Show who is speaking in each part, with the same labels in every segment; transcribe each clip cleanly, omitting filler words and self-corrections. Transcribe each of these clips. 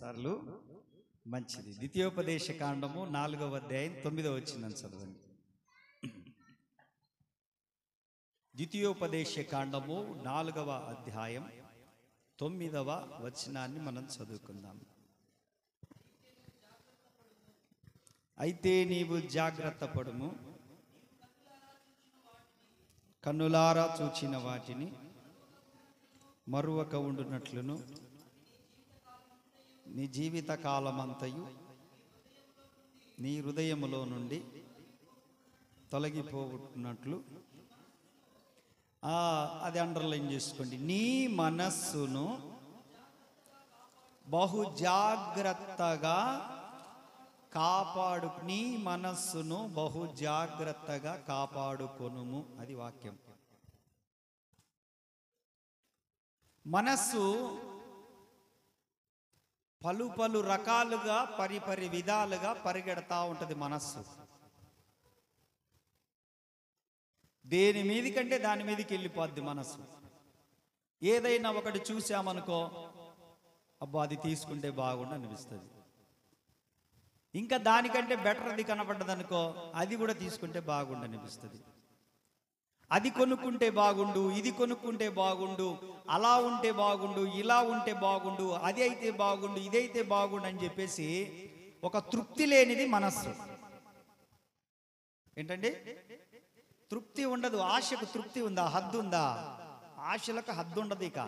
Speaker 1: సార్లు మంచిది. ద్వితీయోపదేశ కాండము 4వ అధ్యాయం 9వ వచనం చదవండి. ద్వితీయోపదేశ కాండము 4వ అధ్యాయం 9వ వచనాన్ని మనం చదువుకుందాం. అయితే నీవు జాగ్రత్త పడుము, కన్నులారా చూచిన వాటిని మరువక ఉండునట్లును నీ జీవిత కాలమంతయు నీ హృదయములో నుండి తొలగిపోతున్నట్లు అది అండర్లైన్ చేసుకోండి. నీ మనస్సును బహు జాగ్రత్తగా నీ మనస్సును బహు జాగ్రత్తగా కాపాడుకొనుము. అది వాక్యం. మనస్సు పలు పలు రకాలుగా పరిపరి విధాలుగా పరిగెడతా ఉంటుంది. మనస్సు దేని మీదికంటే దాని మీదకి వెళ్ళిపోద్ది. మనస్సు ఏదైనా ఒకటి చూసామనుకో, అబ్బా అది తీసుకుంటే బాగుండు అనిపిస్తుంది. ఇంకా దానికంటే బెటర్ది కనపడ్డదనుకో, అది కూడా తీసుకుంటే బాగుండు అనిపిస్తుంది. అది కొనుక్కుంటే బాగుండు, ఇది కొనుక్కుంటే బాగుండు, అలా ఉంటే బాగుండు, ఇలా ఉంటే బాగుండు, అది అయితే బాగుండు, ఇదైతే బాగుండు అని చెప్పేసి ఒక తృప్తి లేనిది మనస్సు. ఏంటండి? తృప్తి ఉండదు. ఆశకు తృప్తి ఉందా? హద్దు ఉందా? ఆశలకు హద్దు ఉండదు. ఇక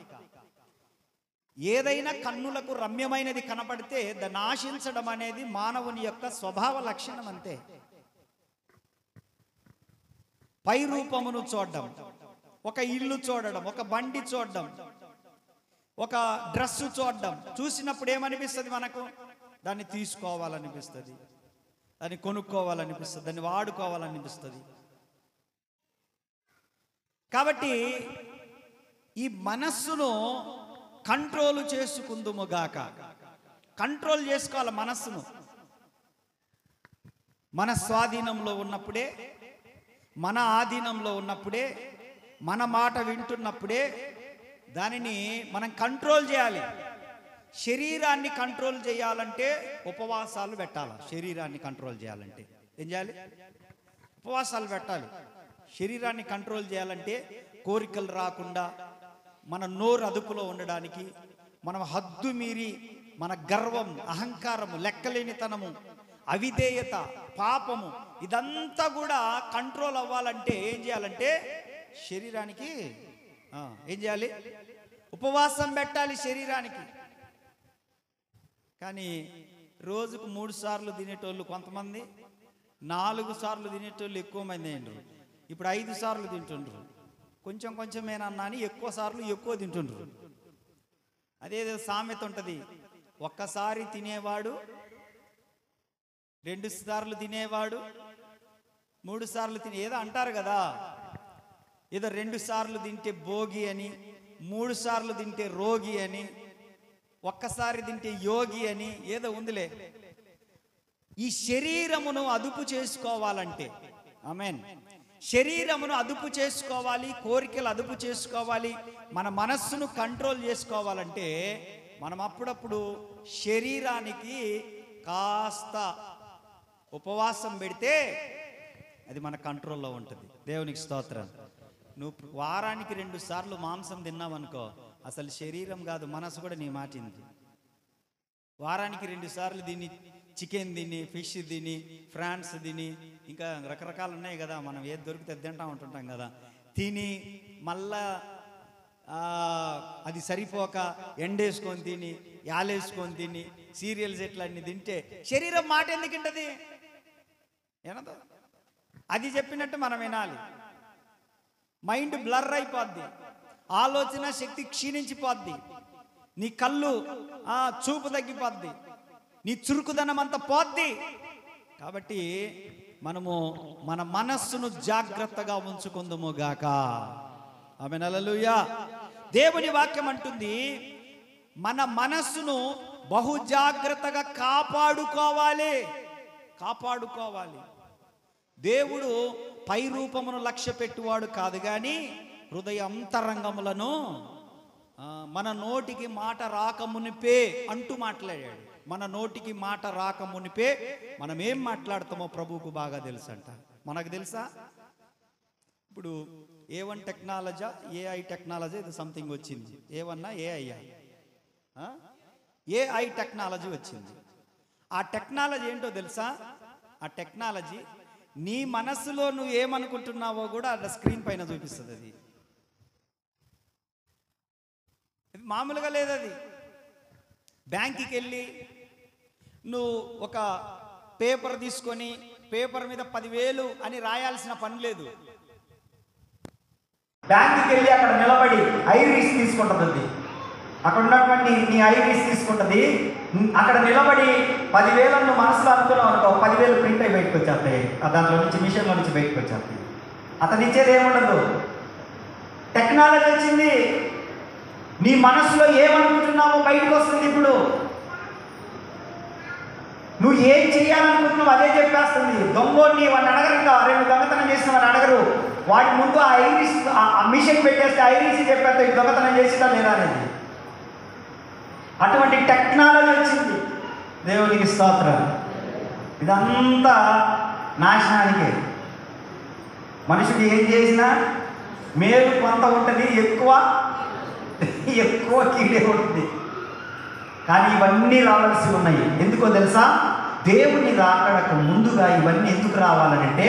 Speaker 1: ఏదైనా కన్నులకు రమ్యమైనది కనపడితే దాన్ని ఆశించడం అనేది మానవుని యొక్క స్వభావ లక్షణం. అంతే. పై రూపమును చూడడం, ఒక ఇల్లు చూడడం, ఒక బండి చూడడం, ఒక డ్రెస్సు చూడడం, చూసినప్పుడు ఏమనిపిస్తుంది? మనకు దాన్ని తీసుకోవాలనిపిస్తుంది, దాన్ని కొనుక్కోవాలనిపిస్తుంది, దాన్ని వాడుకోవాలనిపిస్తుంది. కాబట్టి ఈ మనస్సును కంట్రోల్ చేసుకుందుముగాక. కంట్రోల్ చేసుకోవాలి మనస్సును. మన స్వాధీనంలో ఉన్నప్పుడే, మన ఆధీనంలో ఉన్నప్పుడే, మన మాట వింటున్నప్పుడే దానిని మనం కంట్రోల్ చేయాలి. శరీరాన్ని కంట్రోల్ చేయాలంటే ఉపవాసాలు పెట్టాలి. శరీరాన్ని కంట్రోల్ చేయాలంటే ఏం చేయాలి? ఉపవాసాలు పెట్టాలి. శరీరాన్ని కంట్రోల్ చేయాలంటే కోరికలు రాకుండా, మన నోరు అదుపులో ఉండడానికి, మనం హద్దు మీరి మన గర్వం, అహంకారము, లెక్కలేనితనము, అవిధేయత, పాపము ఇదంతా కూడా కంట్రోల్ అవ్వాలంటే ఏం చేయాలంటే శరీరానికి ఏం చేయాలి? ఉపవాసం పెట్టాలి శరీరానికి. కానీ రోజుకు 3 సార్లు తినేటోళ్ళు కొంతమంది, 4 సార్లు తినేటోళ్ళు ఎక్కువ మంది అయ్యిండ్రు. ఇప్పుడు 5 సార్లు తింటుండ్రు. కొంచెం కొంచెమేనన్నా అని ఎక్కువ సార్లు ఎక్కువ తింటుండ్రు. అదేదో సామెత ఉంటుంది, ఒక్కసారి తినేవాడు 2 సార్లు తినేవాడు 3 సార్లు ఏదో అంటారు కదా. ఏదో 2 సార్లు తింటే భోగి అని, 3 సార్లు తింటే రోగి అని, ఒక్కసారి తింటే యోగి అని ఏదో ఉందిలే. ఈ శరీరమును అదుపు చేసుకోవాలంటే, ఆమేన్, శరీరమును అదుపు చేసుకోవాలి, కోరికలు అదుపు చేసుకోవాలి, మన మనస్సును కంట్రోల్ చేసుకోవాలంటే మనం అప్పుడప్పుడు శరీరానికి కాస్త ఉపవాసం పెడితే అది మన కంట్రోల్లో ఉంటుంది. దేవునికి స్తోత్రం. నువ్వు వారానికి 2 సార్లు మాంసం తిన్నావనుకో, అసలు శరీరం కాదు మనసు కూడా నీ మాటింది. వారానికి 2 సార్లు తిని, చికెన్ తిని, ఫిష్ తిని, ఫ్రాన్స్ తిని, ఇంకా రకరకాలు ఉన్నాయి కదా, మనం ఏది దొరికితే తింటా ఉంటుంటాం కదా, తిని మళ్ళా అది సరిపోక ఎండేసుకొని తిని, యాలేసుకొని తిని, సీరియల్స్ ఎట్లన్నీ తింటే శరీరం మాట ఎందుకు వింటది? ఏనదో అది చెప్పినట్టు మనం వినాలి. మైండ్ బ్లర్ అయిపోద్ది, ఆలోచన శక్తి క్షీణించిపోద్ది, నీ కళ్ళు చూపు తగ్గిపోద్ది, నీ చురుకుదనం అంతా పోద్ది. కాబట్టి మనము మన మనస్సును జాగ్రత్తగా ఉంచుకుందుము గాక. ఆమేన్, హల్లెలూయా. దేవుని వాక్యం అంటుంది, మన మనస్సును బహు జాగ్రత్తగా కాపాడుకోవాలి. దేవుడు పై రూపమును లక్ష్య పెట్టువాడు కాదు, కానీ హృదయ అంతరంగములను మన నోటికి మాట రాకమునిపే అంటూ మాట్లాడాడు. మన నోటికి మాట రాకమునిపే మనం ఏం మాట్లాడతామో ప్రభువుకు బాగా తెలుసు అంట. మనకు తెలుసా? ఇప్పుడు A1 టెక్నాలజీ, AI టెక్నాలజీ, ఇది సంథింగ్ వచ్చింది. ఏమన్నా AI టెక్నాలజీ వచ్చింది. ఆ టెక్నాలజీ ఏంటో తెలుసా? ఆ టెక్నాలజీ నీ మనస్సులో నువ్వు ఏమనుకుంటున్నావో కూడా అట్లా స్క్రీన్ పైన చూపిస్తుంది. అది మామూలుగా లేదు. అది బ్యాంకుకి వెళ్ళి నువ్వు ఒక పేపర్ తీసుకొని పేపర్ మీద 10,000 అని రాయాల్సిన పని లేదు. బ్యాంకుకి వెళ్ళి అక్కడ నిలబడి ఐరిస్ తీసుకుంటుంది. అక్కడ ఉన్నటువంటి నీ ఐరిస్ తీసుకుంటుంది. అక్కడ నిలబడి 10,000 మనసులో అనుకున్నావు అనుకో, 10,000 ప్రింట్ అయి బయటకు వచ్చేస్తాయి. దాంట్లో నుంచి మిషన్లో నుంచి బయటకు వచ్చేస్తాయి. అతను ఇచ్చేది ఏముండదు. టెక్నాలజీ వచ్చింది. నీ మనసులో ఏమనుకుంటున్నావో బయటకు వస్తుంది. ఇప్పుడు నువ్వు ఏం చేయాలనుకుంటున్నావు అదే చెప్పేస్తుంది. దొంగోడిని వాడిని అడగరు. ఇంకా 2 దొంగతనం చేసిన వాడిని అడగరు. వాడి ముందు ఆ ఐరిస్ ఆ మిషన్ పెట్టేస్తే ఐరిస్ చెప్పేస్తే దొంగతనం చేసినా లేదా అనేది. అటువంటి టెక్నాలజీ వచ్చింది. దేవునికి స్తోత్రం. ఇదంతా నాశనానికే. మనుషుడు ఏం చేసినా మేలు కొంత ఉంటుంది, ఎక్కువ కీడే ఉంటుంది. కానీ ఇవన్నీ రావాల్సి ఉన్నాయి. ఎందుకో తెలుసా? దేవుని రాకడకు ముందుగా ఇవన్నీ ఎందుకు రావాలంటే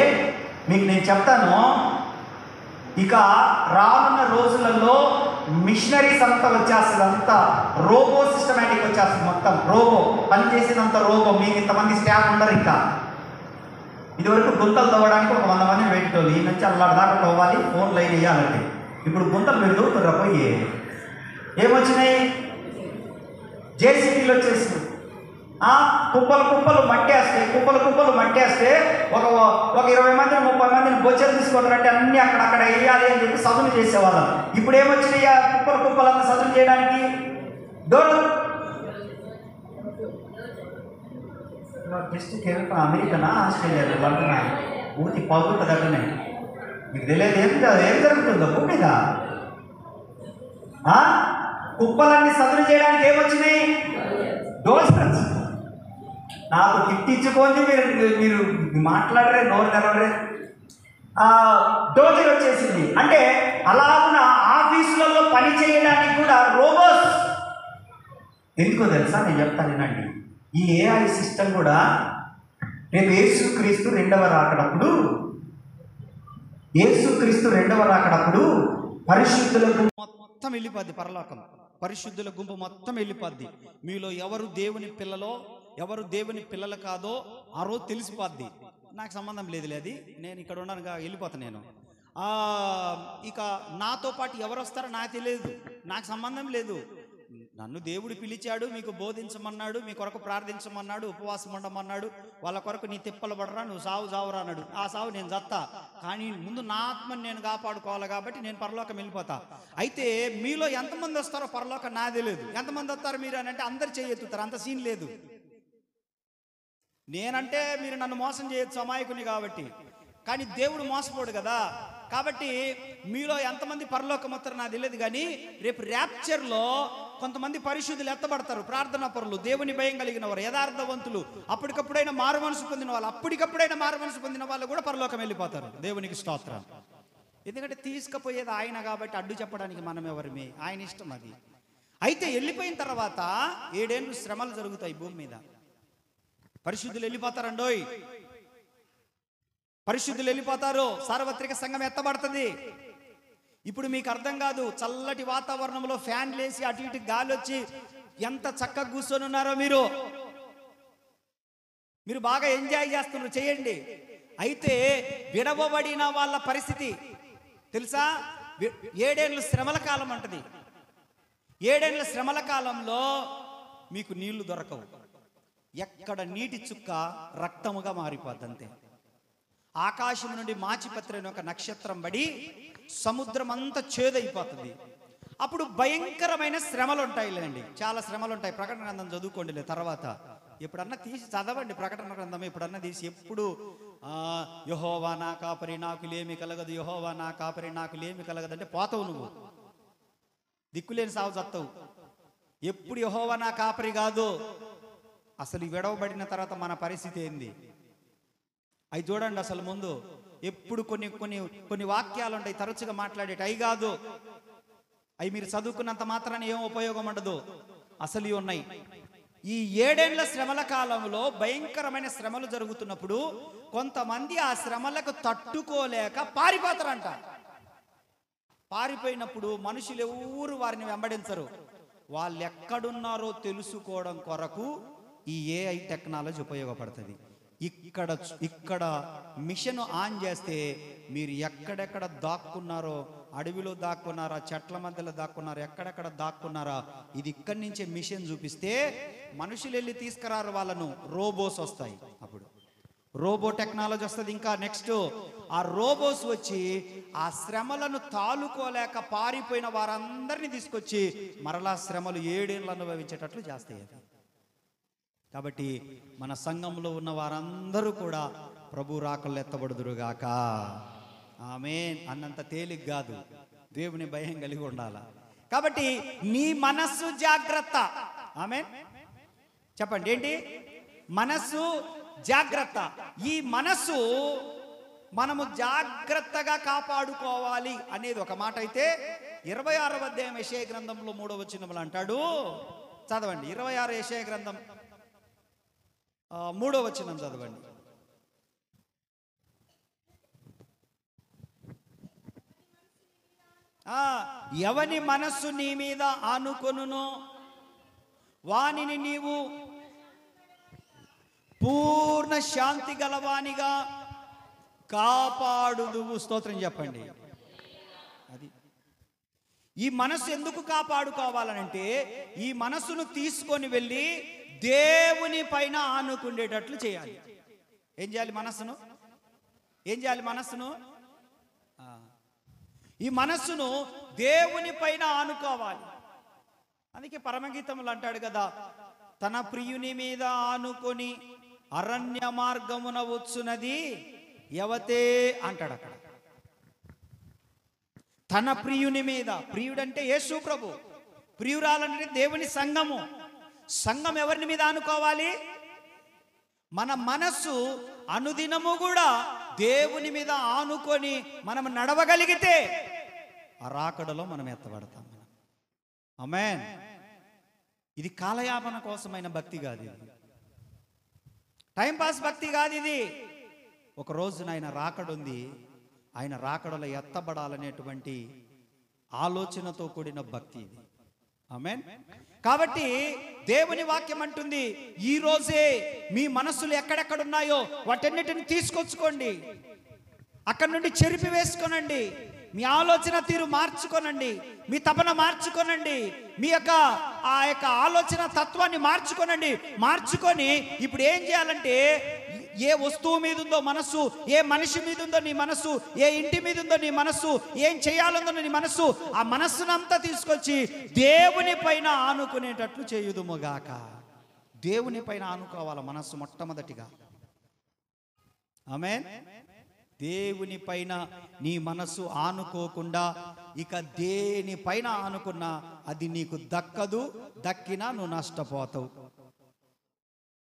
Speaker 1: మీకు నేను చెప్తాను. ఇక రానున్న రోజులలో మిషనరీస్ అంతా వచ్చేస్తుంది. అంతా రోబో సిస్టమేటిక్ వచ్చేస్తుంది. మొత్తం రోబో పనిచేసేదంతా రోబో. మీకు ఇంతమంది స్టాఫ్ ఉండరు. ఇంకా ఇదివరకు గుంతలు తవ్వడానికి ఒక 100 మందిని పెట్టుకోవాలి. ఈ నుంచి అల్లాడి దాకా తవ్వాలి, ఫోన్ లైన్ వేయాలంటే. ఇప్పుడు గుంతలు మీరు దూకుతుర్రా పోయి. ఏమొచ్చినాయి? జేసీబీలు వచ్చేసింది. కుప్పలు మట్టేస్తే ఒక 20 మందిని 30 మందిని బొచ్చలు తీసుకుంటారంటే అన్నీ అక్కడ వేయాలి అని చెప్పి సదును చేసేవాళ్ళం. ఇప్పుడు ఏమొచ్చినాయి? కుప్పలంతా సదును చేయడానికి డోర్ టెస్ట్కి వెళ్తాం. అమెరికానా ఆస్ట్రేలియా అంటున్నాయి. ఊతి పగుట దగ్గరనే. మీకు తెలియదు ఏం జరుగుతుందో భూమిగా. కుప్పలన్నీ సదును చేయడానికి ఏమొచ్చినాయి? డోజర్స్. నాకు తిట్టించుకోండి, మీరు మాట్లాడరే, నోరు తెలవరే. డోజర్ వచ్చేసింది. అంటే అలాగున ఆఫీసులలో పని చేయడానికి కూడా రోబోస్. ఎందుకో తెలుసా? నేను చెప్తాను వినండి. ఈ AI సిస్టమ్ కూడా రేపు యేసుక్రీస్తు రెండవ రాకడప్పుడు పరిశుద్ధుల గుంపు మొత్తం వెళ్ళిపోద్ది. పరలోకం పరిశుద్ధుల గుంపు మొత్తం వెళ్ళిపోద్ది. మీలో ఎవరు దేవుని పిల్లలు కాదో ఆ రోజు తెలిసిపోద్ది. నాకు సంబంధం లేదులే, అది నేను ఇక్కడ ఉన్నాను, వెళ్ళిపోతాను నేను. ఇక నాతో పాటు ఎవరు వస్తారో నాకు తెలియదు, నాకు సంబంధం లేదు. నన్ను దేవుడు పిలిచాడు, మీకు బోధించమన్నాడు, మీ కొరకు ప్రార్థించమన్నాడు, ఉపవాసం ఉండమన్నాడు. వాళ్ళ కొరకు నీ తిప్పలు పడరా, నువ్వు సావురా అన్నాడు. ఆ సావు నేను చత్తా. కానీ ముందు నా ఆత్మని నేను కాపాడుకోవాలి కాబట్టి నేను పరలోకం వెళ్ళిపోతా. అయితే మీలో ఎంతమంది వస్తారో పరలోకం నాకు తెలియదు. ఎంతమంది వస్తారు మీరు అని అంటే అందరు చేయెత్తుతారు. అంత సీన్ లేదు. నేనంటే మీరు నన్ను మోసం చేయొచ్చు, అమాయకుని కాబట్టి. కానీ దేవుడు మోసపోడు కదా. కాబట్టి మీలో ఎంతమంది పరలోకం వస్తారో నాకు తెలియదు. కానీ రేపు ర్యాప్చర్లో కొంతమంది పరిశుద్ధులు ఎత్తబడతారు. ప్రార్థనా పరులు, దేవుని భయం కలిగిన వారు, యథార్థవంతులు, అప్పటికప్పుడైనా మారు మనసు పొందిన వాళ్ళు కూడా పరలోకం వెళ్ళిపోతారు. దేవునికి స్తోత్రం. ఎందుకంటే తీసుకుపోయేది ఆయన కాబట్టి అడ్డు చెప్పడానికి మనం ఎవరిమే, ఆయన ఇష్టం అది. అయితే వెళ్ళిపోయిన తర్వాత 7 ఏళ్ళు శ్రమలు జరుగుతాయి భూమి మీద. పరిశుద్ధులు వెళ్ళిపోతారండోయ్. పరిశుద్ధులు వెళ్ళిపోతారు. సార్వత్రిక సంఘం ఎత్తబడుతుంది. ఇప్పుడు మీకు అర్థం కాదు. చల్లటి వాతావరణంలో ఫ్యాన్లు వేసి అటు ఇటు గాలి వచ్చి ఎంత చక్కగా కూర్చొని ఉన్నారో మీరు బాగా ఎంజాయ్ చేస్తున్నారు, చేయండి. అయితే విడవబడిన వాళ్ళ పరిస్థితి తెలుసా? 7 ఏళ్ళు శ్రమల కాలం అంటది. 7 ఏళ్ళ శ్రమల కాలంలో మీకు నీళ్లు దొరకవు. ఎక్కడ నీటి చుక్క రక్తముగా మారిపోద్ది అంతే. ఆకాశం నుండి మాచిపత్రి అనే ఒక నక్షత్రం పడి సముద్రం అంతా చేదైపోతుంది. అప్పుడు భయంకరమైన శ్రమలు ఉంటాయిలేండి, చాలా శ్రమలు ఉంటాయి. ప్రకటన గ్రంథం చదువుకోండి తర్వాత. ఎప్పుడన్నా తీసి చదవండి ప్రకటన గ్రంథం. ఎప్పుడన్నా తీసి ఎప్పుడు యెహోవా నా కాపరి నాకులేమి కలగదు, యెహోవా నా కాపరి నాకులేమి కలగదు అంటే పోతావు నువ్వు. దిక్కులేని సావు చస్తావు. ఎప్పుడు యెహోవా నా కాపరి కాదు, అసలు విడవబడిన తర్వాత మన పరిస్థితి ఏంది అవి చూడండి. అసలు ముందు ఎప్పుడు కొన్ని కొన్ని కొన్ని వాక్యాలు ఉంటాయి తరచుగా మాట్లాడేటి, అవి కాదు. అవి మీరు చదువుకున్నంత మాత్రాన్ని ఏం ఉపయోగం ఉండదు. అసలు ఇవి ఉన్నాయి. ఈ 7 ఏళ్ల శ్రమల కాలంలో భయంకరమైన శ్రమలు జరుగుతున్నప్పుడు కొంతమంది ఆ శ్రమలకు తట్టుకోలేక పారిపోతారంట. పారిపోయినప్పుడు మనుషులు ఎవరు వారిని వెంబడించరు. వాళ్ళు ఎక్కడున్నారో తెలుసుకోవడం కొరకు ఈ ఏఐ టెక్నాలజీ ఉపయోగపడుతుంది. ఇక్కడ మిషన్ ఆన్ చేస్తే మీరు ఎక్కడెక్కడ దాక్కున్నారో, అడవిలో దాక్కున్నారా, చెట్ల మధ్యలో దాక్కున్నారా, ఎక్కడెక్కడ దాక్కున్నారా, ఇది ఇక్కడి నుంచే మిషన్ చూపిస్తే మనుషులు వెళ్ళి తీసుకురారు వాళ్ళను. రోబోస్ వస్తాయి. అప్పుడు రోబో టెక్నాలజీ వస్తుంది. ఇంకా నెక్స్ట్ ఆ రోబోస్ వచ్చి ఆ శ్రమలను తాలుకోలేక పారిపోయిన వారందరినీ తీసుకొచ్చి మరలా శ్రమలు 7 ఏళ్ళు అనుభవించేటట్లు చేస్తాయి. కాబట్టి మన సంఘంలో ఉన్న వారందరూ కూడా ప్రభు రాకళ్ళు ఎత్తబడుదురుగాక. ఆమేన్. అన్నంత తేలిక కాదు, దేవుని భయం కలిగి ఉండాల. కాబట్టి నీ మనస్సు జాగ్రత్త. ఆమేన్. చెప్పండి ఏంటి? మనస్సు జాగ్రత్త. ఈ మనస్సు మనము జాగ్రత్తగా కాపాడుకోవాలి అనేది ఒక మాట అయితే, 26వ అధ్యాయం యెషయా గ్రంథంలో 3వ వచనంలో అంటాడు. చదవండి. 26 యెషయా గ్రంథం 3వ వచనం చదవండి. ఎవని మనస్సు నీ మీద ఆనుకొనునో వానిని నీవు పూర్ణ శాంతి గలవానిగా కాపాడుదువు. స్తోత్రం చెప్పండి. అది ఈ మనస్సు ఎందుకు కాపాడుకోవాలనంటే, ఈ మనస్సును తీసుకొని వెళ్ళి దేవుని పైన ఆనుకుండేటట్లు చేయాలి. ఏం చేయాలి మనస్సును? ఏం చేయాలి మనస్సును? ఈ మనస్సును దేవుని పైన ఆనుకోవాలి. అందుకే పరమగీతములు అంటాడు కదా, తన ప్రియుని మీద ఆనుకొని అరణ్య మార్గమున వచ్చునది యవతే అంటాడు. అక్కడ తన ప్రియుని మీద, ప్రియుడంటే యేసు ప్రభు, ప్రియురాలంటే దేవుని సంఘము. సంఘం ఎవరిని మీద ఆనుకోవాలి? మన మనస్సు అనుదినము కూడా దేవుని మీద ఆనుకొని మనం నడవగలిగితే ఆ రాకడలో మనం ఎత్తబడతాం. ఆమేన్. ఇది కాలయాపన కోసమైన భక్తి కాదు, ఇది టైంపాస్ భక్తి కాదు. ఇది ఒక రోజున ఆయన రాకడుంది, ఆయన రాకడలో ఎత్తబడాలనేటువంటి ఆలోచనతో కూడిన భక్తి ఇది. ఆమేన్. కాబట్టి దేవుని వాక్యం అంటుంది, ఈ రోజే మీ మనస్సులు ఎక్కడెక్కడున్నాయో వాటన్నిటిని తీసుకొచ్చుకోండి, అక్కడి నుండి చెరిపి వేసుకోనండి, మీ ఆలోచన తీరు మార్చుకోనండి, మీ తపన మార్చుకోనండి, మీ యొక్క ఆ యొక్క ఆలోచన తత్వాన్ని మార్చుకోనండి. మార్చుకొని ఇప్పుడు ఏం చేయాలంటే, ఏ వస్తువు మీద ఉందో మనస్సు, ఏ మనిషి మీద ఉందో నీ మనస్సు, ఏ ఇంటి మీద ఉందో నీ మనస్సు, ఏం చేయాలందో నీ మనస్సు, ఆ మనస్సునంతా తీసుకొచ్చి దేవుని పైన ఆనుకునేటట్లు చేయుదుముగాక. దేవుని పైన ఆనుకోవాల మనస్సు మొట్టమొదటిగా. ఆమేన్. దేవుని పైన నీ మనస్సు ఆనుకోకుండా ఇక దేని పైన ఆనుకున్నా అది నీకు దక్కదు, దక్కినా నువ్వు నష్టపోతావు.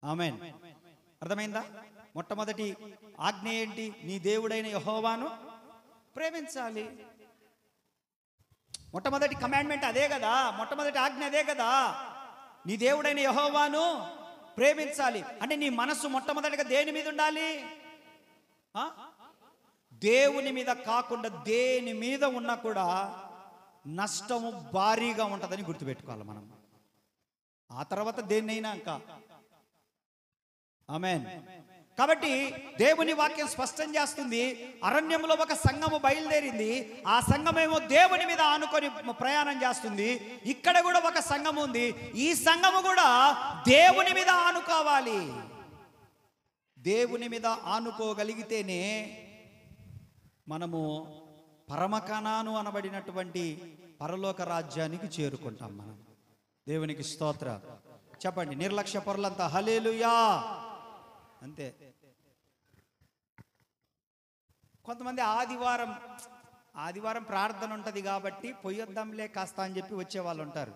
Speaker 1: ఆమేన్. అర్థమైందా? మొట్టమొదటి ఆజ్ఞ ఏంటి? నీ దేవుడైన యెహోవాను ప్రేమించాలి. మొట్టమొదటి కమాండ్మెంట్ అదే కదా, మొట్టమొదటి ఆజ్ఞ అదే కదా. నీ దేవుడైన యెహోవాను ప్రేమించాలి అంటే నీ మనస్సు మొట్టమొదటిగా దేని మీద ఉండాలి? దేవుని మీద కాకుండా దేని మీద ఉన్నా కూడా నష్టము భారీగా ఉంటుందని గుర్తుపెట్టుకోవాలి మనం. ఆ తర్వాత దేన్నైనా ఇంకా. ఆమేన్. కాబట్టి దేవుని వాక్యం స్పష్టం చేస్తుంది, అరణ్యంలో ఒక సంఘము బయలుదేరింది, ఆ సంఘమేమో దేవుని మీద ఆనుకొని ప్రయాణం చేస్తుంది. ఇక్కడ కూడా ఒక సంఘం ఉంది, ఈ సంఘము కూడా దేవుని మీద ఆనుకోవాలి. దేవుని మీద ఆనుకోగలిగితేనే మనము పరమకణాను అనబడినటువంటి పరలోక రాజ్యానికి చేరుకుంటాం. మనం దేవునికి స్తోత్ర చెప్పండి. నిర్లక్ష్య పరులంతా హల్లెలూయా అంతే. కొంతమంది ఆదివారం ఆదివారం ప్రార్థన ఉంటుంది కాబట్టి పొయ్యొద్దాంలే కాస్త అని చెప్పి వచ్చేవాళ్ళు ఉంటారు.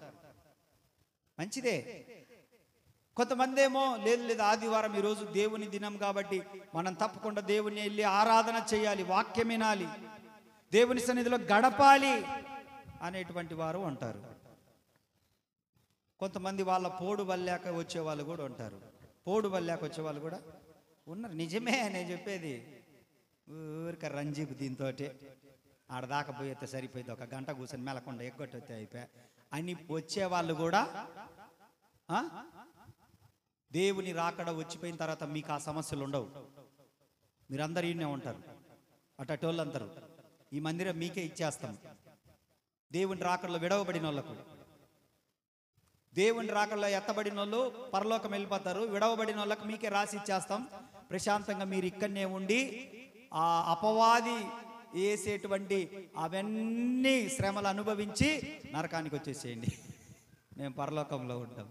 Speaker 1: మంచిదే. కొంతమంది ఏమో లేదు లేదు ఆదివారం ఈరోజు దేవుని దినం కాబట్టి మనం తప్పకుండా దేవుని వెళ్ళి ఆరాధన చేయాలి, వాక్యం వినాలి, దేవుని సన్నిధిలో గడపాలి అనేటువంటి వారు ఉంటారు. కొంతమంది వాళ్ళ పోడు వల్లాక వచ్చేవాళ్ళు కూడా ఉంటారు. పోడు వల్లాక వచ్చేవాళ్ళు కూడా ఉన్నారు. నిజమే నేను చెప్పేది. ఊరిక రంజీబ్ దీంతో ఆడదాకా పోయితే సరిపోయింది, ఒక గంట కూర్చొని మెలకుండా ఎగ్గొట్టయితే అయిపోయా అని వచ్చేవాళ్ళు కూడా దేవుని రాకడ వచ్చిపోయిన తర్వాత మీకు ఆ సమస్యలు ఉండవు. మీరందరూ ఈయనే ఉంటారు. అటోళ్ళందరూ ఈ మందిరం మీకే ఇచ్చేస్తాం. దేవుని రాకడలో విడవబడిన వాళ్ళకు, దేవుని రాకడలో ఎత్తబడిన వాళ్ళు పరలోకం వెళ్ళిపోతారు. విడవబడిన వాళ్ళకు మీకే రాసి ఇచ్చేస్తాం. ప్రశాంతంగా మీరు ఇక్కడనే ఉండి ఆ అపవాది వేసేటువంటి అవన్నీ శ్రమలు అనుభవించి నరకానికి వచ్చేసేయండి. మేము పరలోకంలో ఉంటాం.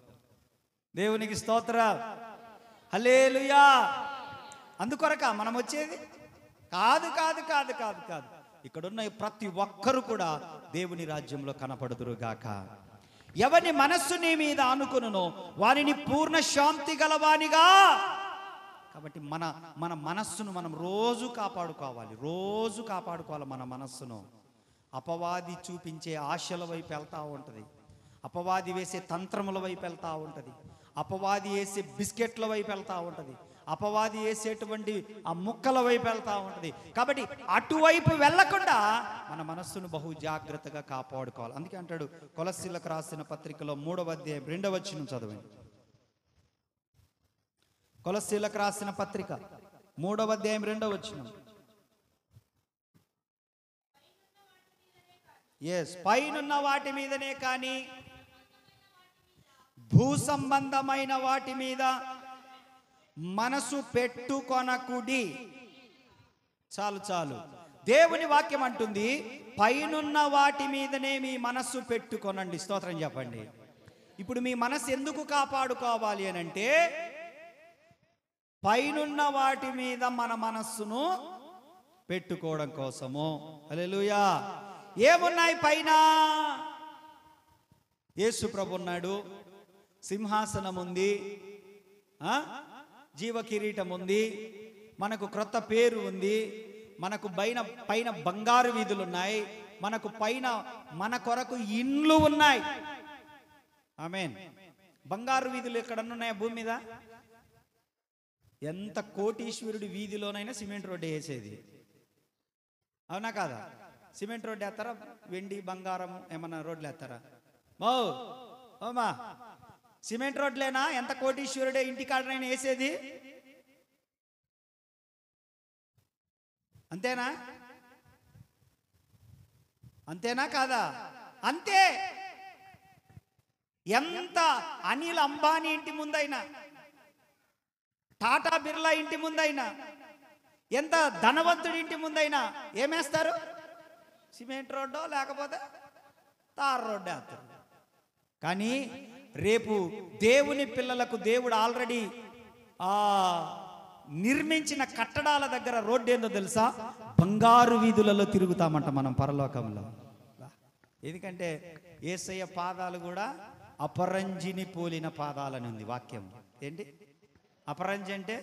Speaker 1: దేవునికి స్తోత్రం, హల్లెలూయా. అందుకొరక మనం వచ్చేది కాదు కాదు కాదు కాదు కాదు ఇక్కడున్న ప్రతి ఒక్కరు కూడా దేవుని రాజ్యంలో కనపడుదురు గాక. ఎవని మనస్సు నీ మీద ఆనుకొనునో వారిని పూర్ణ శాంతి గలవానిగా. కాబట్టి మన మనస్సును మనం రోజు కాపాడుకోవాలి, రోజు కాపాడుకోవాలి మన మనస్సును. అపవాది చూపించే ఆశల వైపు వెళ్తూ ఉంటుంది, అపవాది వేసే తంత్రముల వైపు వెళ్తూ ఉంటుంది, అపవాది వేసే బిస్కెట్ల వైపు వెళ్తూ ఉంటుంది, అపవాది వేసేటువంటి ఆ ముక్కల వైపు వెళ్తూ ఉంటుంది. కాబట్టి అటువైపు వెళ్లకుండా మన మనస్సును బహు జాగ్రత్తగా కాపాడుకోవాలి. అందుకే అంటాడు కొలస్సీలకు రాసిన పత్రికలో 3వ అధ్యాయం 2వ వచనం చదవండి. కొలస్సీలకు రాసిన పత్రిక 3వ అధ్యాయం 2వ వచనం. పైనున్న వాటి మీదనే కానీ భూ సంబంధమైన వాటి మీద మనసు పెట్టుకొనకుడి. చాలు చాలు. దేవుని వాక్యం అంటుంది పైనున్న వాటి మీదనే మీ మనస్సు పెట్టుకొనండి. స్తోత్రం చెప్పండి. ఇప్పుడు మీ మనసు ఎందుకు కాపాడుకోవాలి అని అంటే పైనున్న వాటి మీద మన మనస్సును పెట్టుకోవడం కోసము. హల్లెలూయా. ఏమున్నాయి పైన? యేసు ప్రభు ఉన్నాడు, సింహాసనం ఉంది, జీవ కిరీటం ఉంది, మనకు క్రొత్త పేరు ఉంది, మనకు పైన బంగారు వీధులు ఉన్నాయి, మనకు పైన మన కొరకు ఇండ్లు ఉన్నాయి. ఆమేన్. బంగారు వీధులు ఎక్కడన్నా ఉన్నాయా భూమి మీద? ఎంత కోటీశ్వరుడి వీధిలోనైనా సిమెంట్ రోడ్డు వేసేది, అవునా కాదా? సిమెంట్ రోడ్డు వేస్తారా? వెండి బంగారం ఏమన్నా రోడ్లు వేస్తారా? ఓమా సిమెంట్ రోడ్లేనా? ఎంత కోటీశ్వరుడే ఇంటికాడనైనా వేసేది, అంతేనా? అంతేనా కాదా? అంతే. ఎంత అనిల్ అంబానీ ఇంటి ముందైనా, టాటా బిర్లా ఇంటి ముందైనా, ఎంత ధనవంతుడి ఇంటి ముందైనా ఏమేస్తారు? సిమెంట్ రోడ్డో లేకపోతే తార్ రోడ్డు వేస్తారు. కానీ రేపు దేవుని పిల్లలకు దేవుడు ఆల్రెడీ నిర్మించిన కట్టడాల దగ్గర రోడ్డు ఏందో తెలుసా? బంగారు వీధులలో తిరుగుతామంట మనం పరలోకంలో. ఎందుకంటే యేసయ్య పాదాలు కూడా అపరంజిని పోలిన పాదాలని ఉంది వాక్యం. ఏంటి అపరంజి అంటే?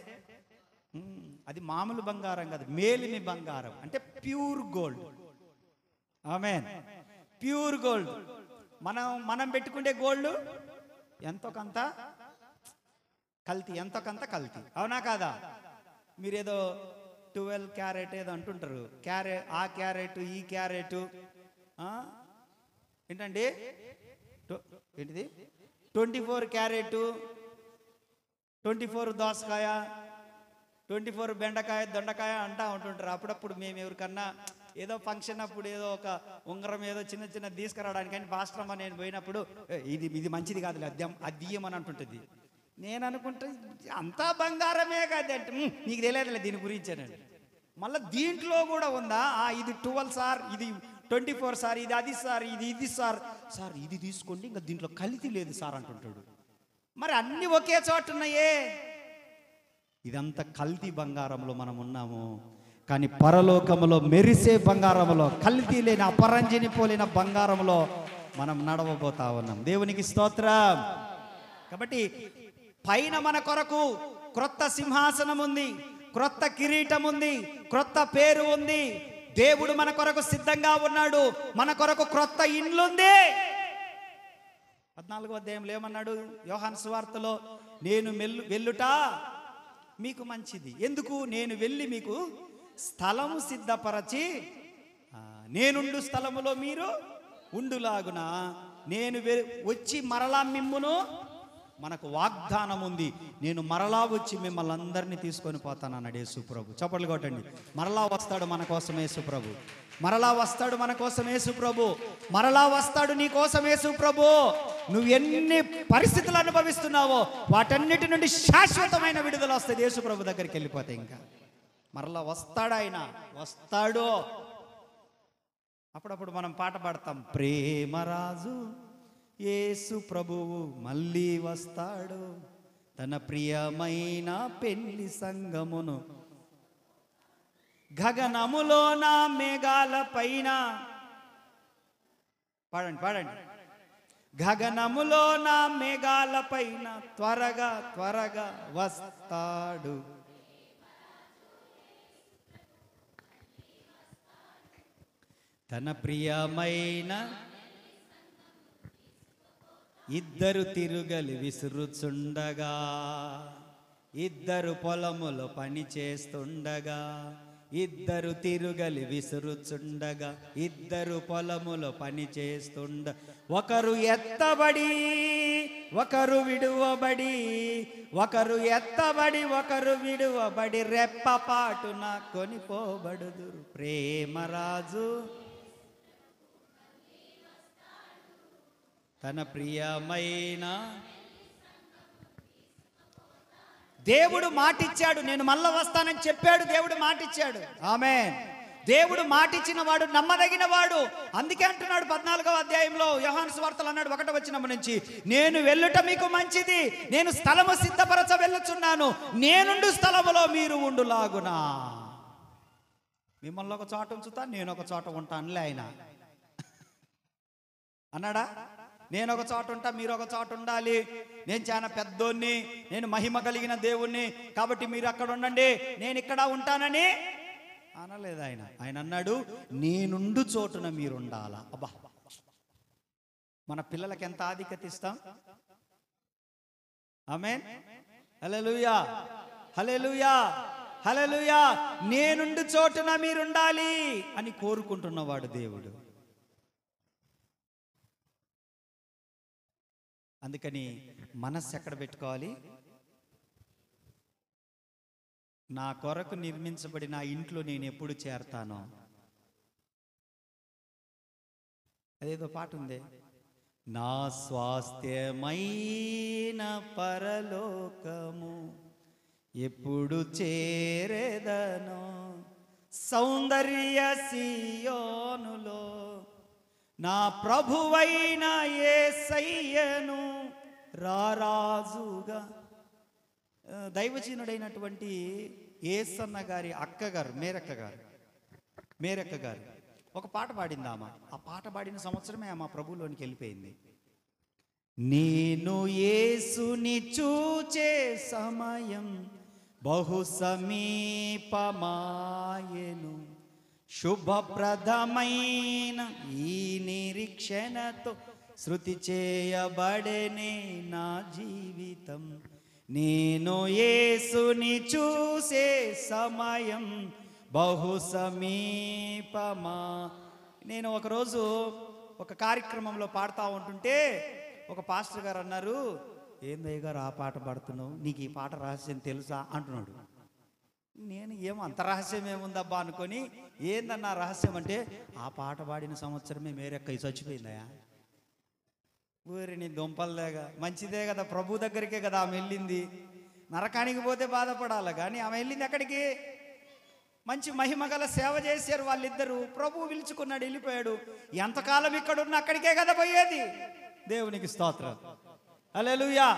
Speaker 1: అది మామూలు బంగారం కాదు, మేలిమి బంగారం అంటే pure gold. Amen. Pure gold. మనం పెట్టుకుంటే గోల్డ్ ఎంతో కొంత కల్తీ, ఎంతో కొంత కల్తీ, అవునా కాదా? మీరేదో 12 క్యారెట్ ఏదో అంటుంటారు, ఆ క్యారెట్ ఈ క్యారెట్ ఏంటండి ఏంటిది 24 క్యారెట్, 24 దోసకాయ, 24 బెండకాయ దొండకాయ అంటా ఉంటుంటారు. అప్పుడప్పుడు మేము ఎవరికన్నా ఏదో ఫంక్షన్ అప్పుడు ఏదో ఒక ఉంగరం ఏదో చిన్న చిన్న తీసుకురావడానికి అని పాస్టరమ్మ నేను పోయినప్పుడు ఇది మంచిది కాదు అది ఇయ్యమని అంటుంటుంది. నేను అనుకుంటా అంతా బంగారమే కాదంటే నీకు తెలియదులే దీని గురించేనండి. మళ్ళీ దీంట్లో కూడా ఉందా? ఇది 12 సార్, ఇది 24 సార్, ఇది అది సార్, ఇది సార్, ఇది తీసుకోండి, ఇంకా దీంట్లో కల్తీ లేదు సార్ అంటుంటాడు. మరి అన్ని ఒకే చోట ఉన్నాయే. ఇదంతా కల్తీ బంగారంలో మనం ఉన్నాము. కానీ పరలోకములో మెరిసే బంగారములో, కల్తీ లేని అపరంజిని పోలిన బంగారములో మనం నడవబోతా ఉన్నాం. దేవునికి స్తోత్రం. కాబట్టి పైన మన కొరకు క్రొత్త సింహాసనం ఉంది, క్రొత్త కిరీటం ఉంది, క్రొత్త పేరు ఉంది. దేవుడు మన కొరకు సిద్ధంగా ఉన్నాడు. మన కొరకు క్రొత్త ఇండ్లుంది. 14వ అధ్యాయంలో ఏమన్నాడు యోహాను సువార్తలో? నేను వెళ్ళుట మీకు మంచిది. ఎందుకు? నేను వెళ్ళి మీకు స్థలము సిద్ధపరచి నేనుండు స్థలములో మీరు ఉండులాగున నేను వచ్చి మరలా మిమ్మును, మనకు వాగ్దానం ఉంది, నేను మరలా వచ్చి మిమ్మల్ని అందరినీ తీసుకొని పోతాను అన్నాడు యేసుప్రభు. చప్పట్లు కొట్టండి. మరలా వస్తాడు మన కోసం యేసుప్రభు. మరలా వస్తాడు మన కోసం యేసుప్రభు. మరలా వస్తాడు నీ కోసం యేసుప్రభు. నువ్వు ఎన్ని పరిస్థితులు అనుభవిస్తున్నావో వాటన్నిటి నుండి శాశ్వతమైన విడుదల వస్తుంది. యేసుప్రభు దగ్గరికి వెళ్ళిపోతే ఇంకా మరలా వస్తాడు ఆయన, వస్తాడు. అప్పుడప్పుడు మనం పాట పాడతాం, ప్రేమరాజు యేసు ప్రభువు మళ్ళీ వస్తాడు, తన ప్రియమైన పెళ్లి సంగమును గగనములో నా మేఘాల పైన. పాడండి పాడండి. గగనములో నా మేఘాల పైన త్వరగా త్వరగా వస్తాడు, తన ప్రియమైన. ఇద్దరు తిరుగలి విసురుచుండగా, ఇద్దరు పొలములో పని చేస్తుండగా, ఇద్దరు తిరుగలి విసురుచుండగా, ఇద్దరు పొలములో పని చేస్తుండ, ఒకరు ఎత్తబడి ఒకరు విడువబడి, ఒకరు ఎత్తబడి ఒకరు విడువబడి, రెప్పపాటున కొనిపోబడుదురు. ప్రేమరాజు తన ప్రియమైన. దేవుడు మాటిచ్చాడు, నేను మళ్ళా వస్తానని చెప్పాడు. దేవుడు మాటిచ్చాడు. ఆమేన్. దేవుడు మాటిచ్చిన వాడు నమ్మదగిన వాడు. అందుకే అంటున్నాడు 14వ అధ్యాయంలో యోహాను సువార్తలో అన్నాడు 1వ వచనం నుంచి, నేను వెళ్ళుట మీకు మంచిది, నేను స్థలము సిద్ధపరచ వెళ్ళుచున్నాను, నేనుండు స్థలములో మీరు ఉండులాగునా. మిమ్మల్ని ఒక చోట ఉంచుతా, నేను ఒక చోట ఉంటానులే ఆయన అన్నాడా? నేను ఒక చోట ఉంటా, మీరు ఒక చోట ఉండాలి, నేను చాలా పెద్దోన్ని, నేను మహిమ కలిగిన దేవుణ్ణి, కాబట్టి మీరు అక్కడ ఉండండి, నేను ఇక్కడ ఉంటానని అనలేదు ఆయన. ఆయన అన్నాడు, నేనుండు చోటున మీరు ఉండాలా. అబ్బా, మన పిల్లలకి ఎంత ఆధిక్యత ఇస్తాం. ఆమేన్. హల్లెలూయా, హల్లెలూయా, హల్లెలూయా. నేనుండు చోటున మీరు ఉండాలి అని కోరుకుంటున్నవాడు దేవుడు. అందుకని మనస్సు ఎక్కడ పెట్టుకోవాలి? నా కొరకు నిర్మించబడిన ఇంట్లో నేను ఎప్పుడు చేరతానో. అదేదో పాట ఉంది, నా స్వాస్థ్యమైన పరలోకము ఎప్పుడు చేరేదనో, సౌందర్య సియోనులో నా ప్రభువైన యేసయ్యను రారాజుగా. దైవజనుడైనటువంటి యేసన్న గారి అక్కగారు మేరక్క గారు ఒక పాట పాడింది. ఆ పాట పాడిన సంవత్సరమే ఆమె ప్రభువులోనికి వెళ్ళిపోయింది. నేను యేసుని చూచే సమయం బహు సమీపమాయెను, శుభప్రదమైన ఈ నిరీక్షణతో శృతి చేయబడనే నా జీవితం. నేను యేసుని చూసే సమయం బహు సమీపమా. నేను ఒకరోజు ఒక కార్యక్రమంలో పాడుతూ ఉంటుంటే ఒక పాస్టర్ గారు అన్నారు, ఏందయ్య గారు ఆ పాట పాడుతున్నావు, నీకు ఈ పాట రహస్యం తెలుసా అంటున్నాడు. నేను ఏమో అంత రహస్యం ఏముందబ్బా అనుకొని, ఏందన్నా రహస్యం అంటే, ఆ పాట పాడిన సంవత్సరమే మేరెక్క చచ్చిపోయిందయా. ఊరిని దుంపల్లేగా, మంచిదే కదా, ప్రభు దగ్గరికే కదా ఆమె వెళ్ళింది. నరకానికి పోతే బాధపడాలి, కానీ ఆమె వెళ్ళింది ఎక్కడికి? మంచి మహిమగల సేవ చేశారు వాళ్ళిద్దరూ. ప్రభు పిలుచుకున్నాడు, వెళ్ళిపోయాడు. ఎంతకాలం ఇక్కడ ఉన్న అక్కడికే కదా పోయేది. దేవునికి స్తోత్రం, హల్లెలూయా.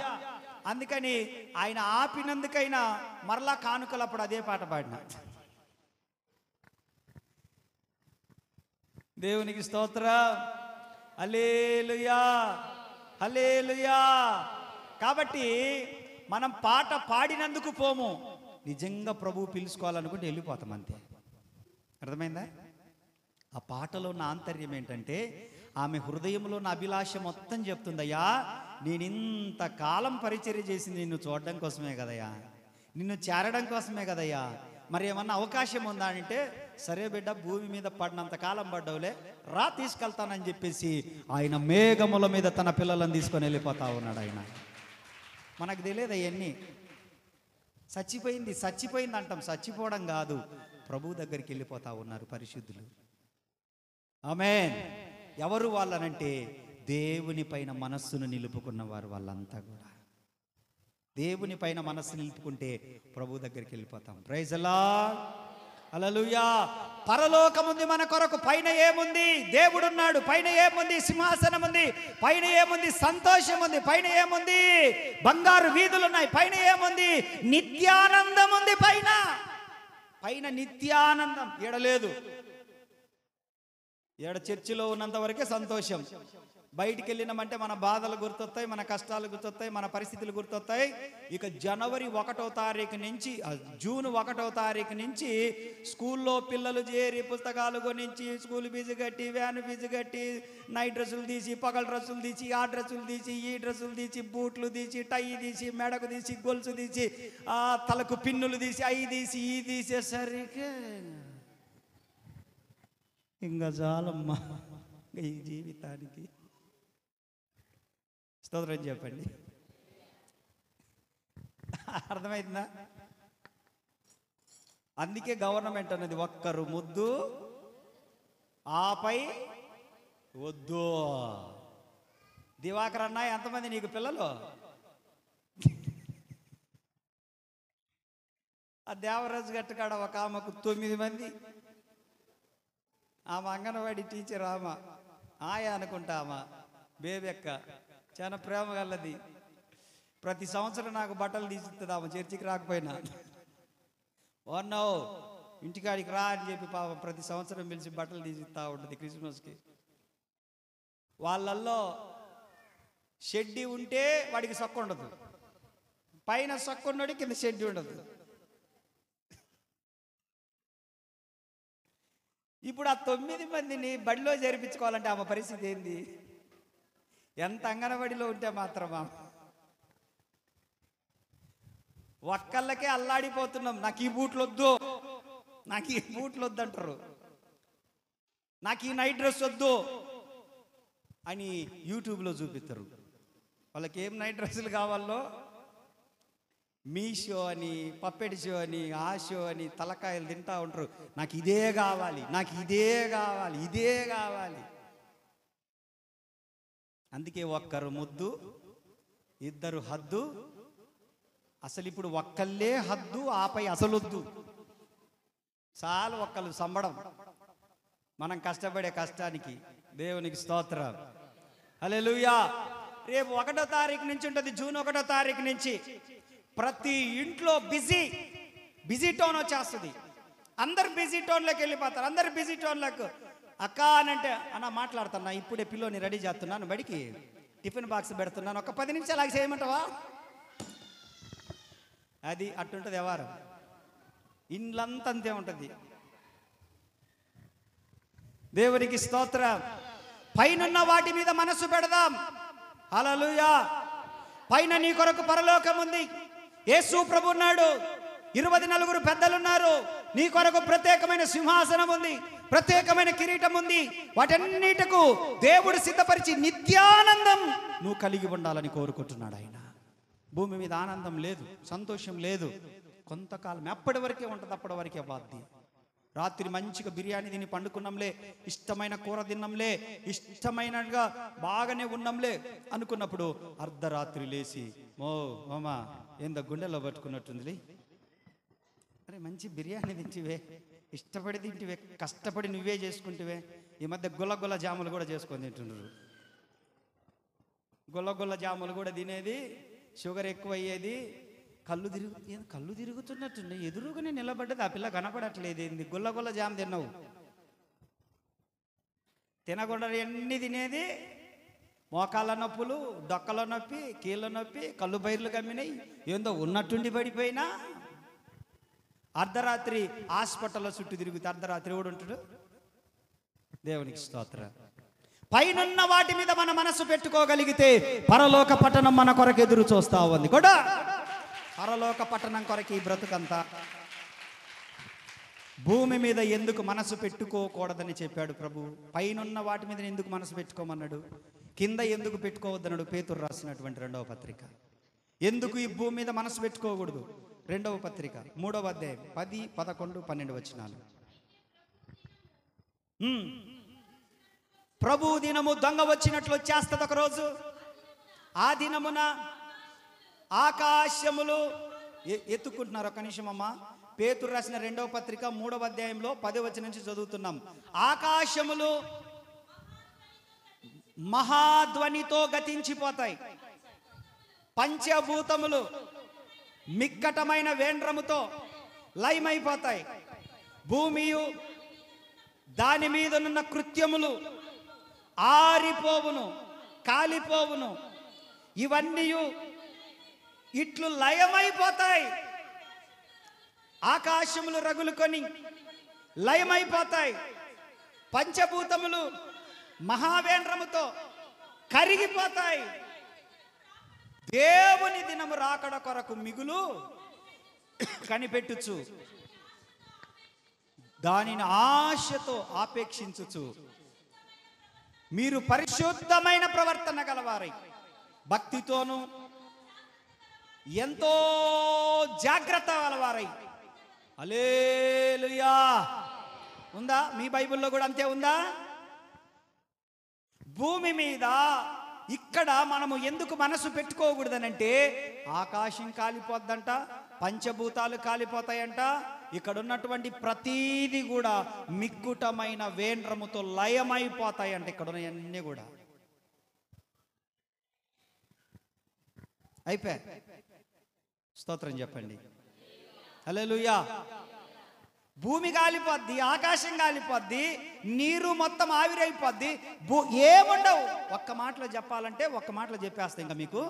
Speaker 1: అందుకని ఆయన ఆపినందుకైనా మరలా కానుకలు అప్పుడు అదే పాట పాడిన. దేవునికి స్తోత్రం. హల్లెలూయా, హల్లెలూయా. కాబట్టి మనం పాట పాడినందుకు పోము, నిజంగా ప్రభువు పిలుచుకోవాలనుకుంటే వెళ్ళిపోతాం అంతే. అర్థమైందా? ఆ పాటలో ఉన్న ఆంతర్యం ఏంటంటే, ఆమె హృదయంలో ఉన్న అభిలాష మొత్తం చెప్తుందయ్యా, నేను ఇంతకాలం పరిచర్య చేసింది నిన్ను చూడడం కోసమే కదయ్యా, నిన్ను చేరడం కోసమే కదయ్యా. మరి ఏమన్నా అవకాశం ఉందా అంటే, సరే బిడ్డ, భూమి మీద పడినంత కాలం పడ్డవులే, రా తీసుకెళ్తానని చెప్పేసి ఆయన మేఘముల మీద తన పిల్లలను తీసుకొని వెళ్ళిపోతా ఉన్నాడు ఆయన. మనకు తెలియదు అవన్నీ. చచ్చిపోయింది అంటాం, చచ్చిపోవడం కాదు, ప్రభు దగ్గరికి వెళ్ళిపోతా ఉన్నారు పరిశుద్ధులు. ఆమేన్. ఎవరు వాళ్ళనంటే, దేవుని పైన మనస్సును నిలుపుకున్నవారు వాళ్ళంతా కూడా. దేవుని పైన మనస్సు నిలుపుకుంటే ప్రభు దగ్గరికి వెళ్ళిపోతాం. ప్రైజ్ లార్డ్, హల్లెలూయా. పరలోకం ఉంది మన కొరకు, పైన ఏముంది? దేవుడు ఉన్నాడు. పైన ఏముంది? సింహాసనం ఉంది. పైన ఏముంది? సంతోషం ఉంది. పైన ఏముంది? బంగారు వీధులు ఉన్నాయి. పైన ఏముంది? నిత్యానందం ఉంది. పైన నిత్యానందం. ఏడలేదు. ఏడ చర్చిలో ఉన్నంత వరకే సంతోషం. బయటికి వెళ్ళినామంటే మన బాధలు గుర్తొస్తాయి, మన కష్టాలు గుర్తొస్తాయి, మన పరిస్థితులు గుర్తొస్తాయి. ఇక జనవరి 1వ తారీఖు నుంచి, జూన్ 1వ తారీఖు నుంచి స్కూల్లో పిల్లలు చేరి పుస్తకాలు కొనించి, స్కూల్ ఫీజు కట్టి, వ్యాన్ ఫీజు కట్టి, నైట్ డ్రెస్సులు తీసి, పగల డ్రెస్సులు తీసి, ఆ డ్రెస్సులు తీసి, ఈ డ్రెస్సులు తీసి, బూట్లు తీసి, టై తీసి, మెడకు తీసి, గొలుసు తీసి, తలకు పిన్నులు తీసి, అవి తీసి, ఈ తీసేసరికి ఇంకా చాలమ్మా ఈ జీవితానికి. స్తోత్రం చెప్పండి. అర్థమైందా? అందుకే గవర్నమెంట్ అన్నది ఒక్కరు ముద్దు ఆపై వద్దు. దివాకర్ అన్న, ఎంతమంది నీకు పిల్లలు? ఆ దేవరాజు గట్టు కాడ ఒక ఆమెకు 9 మంది. ఆమె అంగన్వాడీ టీచర్, ఆమె ఆయా అనుకుంటా, ఆమె బేబెక్క, చాలా ప్రేమ గలది. ప్రతి సంవత్సరం నాకు బట్టలు తీసిస్తుంది ఆమె, చర్చికి రాకపోయినా. ఓన్నో ఇంటికాడికి రా అని చెప్పి పాపం ప్రతి సంవత్సరం పిలిచి బట్టలు తీసిస్తూ ఉంటుంది క్రిస్మస్కి. వాళ్ళల్లో షెడ్డి ఉంటే వాడికి సొక్క ఉండదు, పైన సొక్క ఉన్నోడి కింద షెడ్డి ఉండదు. ఇప్పుడు ఆ 9 మందిని బడిలో చేర్పించుకోవాలంటే ఆమె పరిస్థితి ఏంది? ఎంత అంగన్వాడిలో ఉంటే మాత్రమా? ఒక్కళ్ళకే అల్లాడిపోతున్నాం. నాకు ఈ బూట్లు వద్దు, నాకు ఈ బూట్లు వద్దు అంటారు, నాకు ఈ నైట్ డ్రెస్ వద్దు అని యూట్యూబ్లో చూపిస్తారు. వాళ్ళకి ఏం నైట్ డ్రెస్సులు కావాలో మీ షో అని, పప్పెడి షో అని, ఆ షో అని తలకాయలు తింటా ఉంటారు. నాకు ఇదే కావాలి, నాకు ఇదే కావాలి, ఇదే కావాలి. అందుకే ఒక్కరు ముద్దు, ఇద్దరు హద్దు. అసలు ఇప్పుడు ఒక్కళ్ళే హద్దు, ఆపై అసలొద్దు. చాలు ఒక్కళ్ళు సంబడం, మనం కష్టపడే కష్టానికి. దేవునికి స్తోత్రం, హల్లెలూయా. రేపు 1వ తారీఖు నుంచి ఉంటుంది, జూన్ 1వ తారీఖు నుంచి ప్రతి ఇంట్లో బిజీ టోన్ వచ్చేస్తుంది. అందరు బిజీ టోన్లోకి వెళ్ళిపోతారు. అందరు బిజీ టోన్లకు అక్క అని అంటే, అన్న మాట్లాడుతున్నా, ఇప్పుడే పిల్లోని రెడీ చేస్తున్నాను, బడికి టిఫిన్ బాక్స్ పెడుతున్నాను, ఒక 10 నిమిషాలు ఆగి చేయమంటావా? అది అట్టుంటుంది వ్యవహారం. ఇండ్లంతా అంతే ఉంటుంది. దేవునికి స్తోత్రం. పైనున్న వాటి మీద మనసు పెడదాం. హల్లెలూయా. పైన నీ కొరకు పరలోకం ఉంది. యేసు ప్రభు ఉన్నాడు. 24 పెద్దలున్నారు. నీ కొరకు ప్రత్యేకమైన సింహాసనం ఉంది, ప్రత్యేకమైన కిరీటం ఉంది. వాటన్నిటికు దేవుడు సిద్ధపరిచి నిత్యానందం నువ్వు కలిగి ఉండాలని కోరుకుంటున్నాడు ఆయన. భూమి మీద ఆనందం లేదు, సంతోషం లేదు, కొంతకాలం అప్పటి వరకే ఉంటుంది, అప్పటి వరకే బాధ్య. రాత్రి మంచిగా బిర్యానీ తిని పండుకున్నాంలే, ఇష్టమైన కూర తిన్నాంలే, ఇష్టమైనగా బాగానే ఉన్నాంలే అనుకున్నప్పుడు అర్ధరాత్రి లేచి, మామా ఏందో గుండెలో పట్టుకున్నట్టుంది, అరే మంచి బిర్యానీ తింటివే, ఇష్టపడి తింటివే, కష్టపడి నువ్వే చేసుకుంటివే. ఈ మధ్య గుల్ల జాములు కూడా చేసుకొని తింటున్నారు. గుల్ల జాములు కూడా తినేది, షుగర్ ఎక్కువ అయ్యేది, కళ్ళు తిరుగుతున్నట్టుండే. ఎదురుగానే నిలబడ్డది, ఆ పిల్ల కనపడట్లేదు. ఏంది గుల్ల జామ్ తిన్నావు? తినకుండా ఎన్ని తినేది మోకాళ్ళ నొప్పులు, డొక్కల నొప్పి, కీళ్ళ నొప్పి, కళ్ళు బైర్లు కమ్మినాయి, ఏందో ఉన్నట్టుండి పడిపోయినా అర్ధరాత్రి హాస్పిటల్లో చుట్టూ తిరుగుతూ అర్ధరాత్రి ఎవడు ఉంటాడు? దేవునికి స్తోత్రం. పైనున్న వాటి మీద మన మనసు పెట్టుకోగలిగితే పరలోక పట్టణం మన కొరకు ఎదురు చూస్తా ఉంది కూడా. పరలోక పట్టణం కొరకు ఈ బ్రతుకంతా. భూమి మీద ఎందుకు మనసు పెట్టుకోకూడదని చెప్పాడు ప్రభు? పైనున్న వాటి మీద ఎందుకు మనసు పెట్టుకోమన్నాడు? కింద ఎందుకు పెట్టుకోవద్దన్నాడు? పేతురు రాసినటువంటి 2వ పత్రిక. ఎందుకు ఈ భూమి మీద మనసు పెట్టుకోకూడదు? 2వ పత్రిక 3వ అధ్యాయం 10, 11, 12 వచనాలు. ప్రభు దినము దొంగ వచ్చినట్లు వచ్చేస్తుంది ఒకరోజు. ఆ దినమున ఆకాశములు ఎత్తుకుంటున్నారు. ఒక నిమిషం అమ్మా. పేతురు రాసిన 2వ పత్రిక 3వ అధ్యాయంలో 10వ వచనం నుంచి చదువుతున్నాం. ఆకాశములు మహాధ్వనితో గతించిపోతాయి, పంచభూతములు మిక్కటమైన వేండ్రముతో లయమైపోతాయి, భూమియు దాని మీదనున్న కృత్యములు ఆరిపోవును, కాలిపోవును. ఇవన్నీ ఇట్లు లయమైపోతాయి. ఆకాశములు రగులుకొని లయమైపోతాయి, పంచభూతములు మహావేంద్రముతో కరిగిపోతాయి. దేవుని దినము రాకడ కొరకు మిగులు కనిపెట్టుచు, దానిని ఆశతో ఆపేక్షించుచు, మీరు పరిశుద్ధమైన ప్రవర్తన గలవారై భక్తితోనూ ఎంతో జాగ్రత్త గలవారై. హల్లెలూయా. ఉందా? మీ బైబిల్లో కూడా అంతే ఉందా? భూమి మీద ఇక్కడ మనము ఎందుకు మనసు పెట్టుకోకూడదనంటే, ఆకాశం కాలిపోద్దంట, పంచభూతాలు కాలిపోతాయంట, ఇక్కడ ఉన్నటువంటి ప్రతీది కూడా మిక్కుటమైన వేంద్రముతో లయమైపోతాయంట. ఇక్కడ ఉన్నవన్నీ కూడా అయిపోయా. స్తోత్రం చెప్పండి. హల్లెలూయా. భూమి కాలిపోద్ది, ఆకాశం కాలిపోద్ది, నీరు మొత్తం ఆవిరైపోద్ది, ఏముండవు. ఒక్క మాటలో చెప్పాలంటే, ఒక్క మాటలో చెప్పేస్తా, ఇంకా మీకు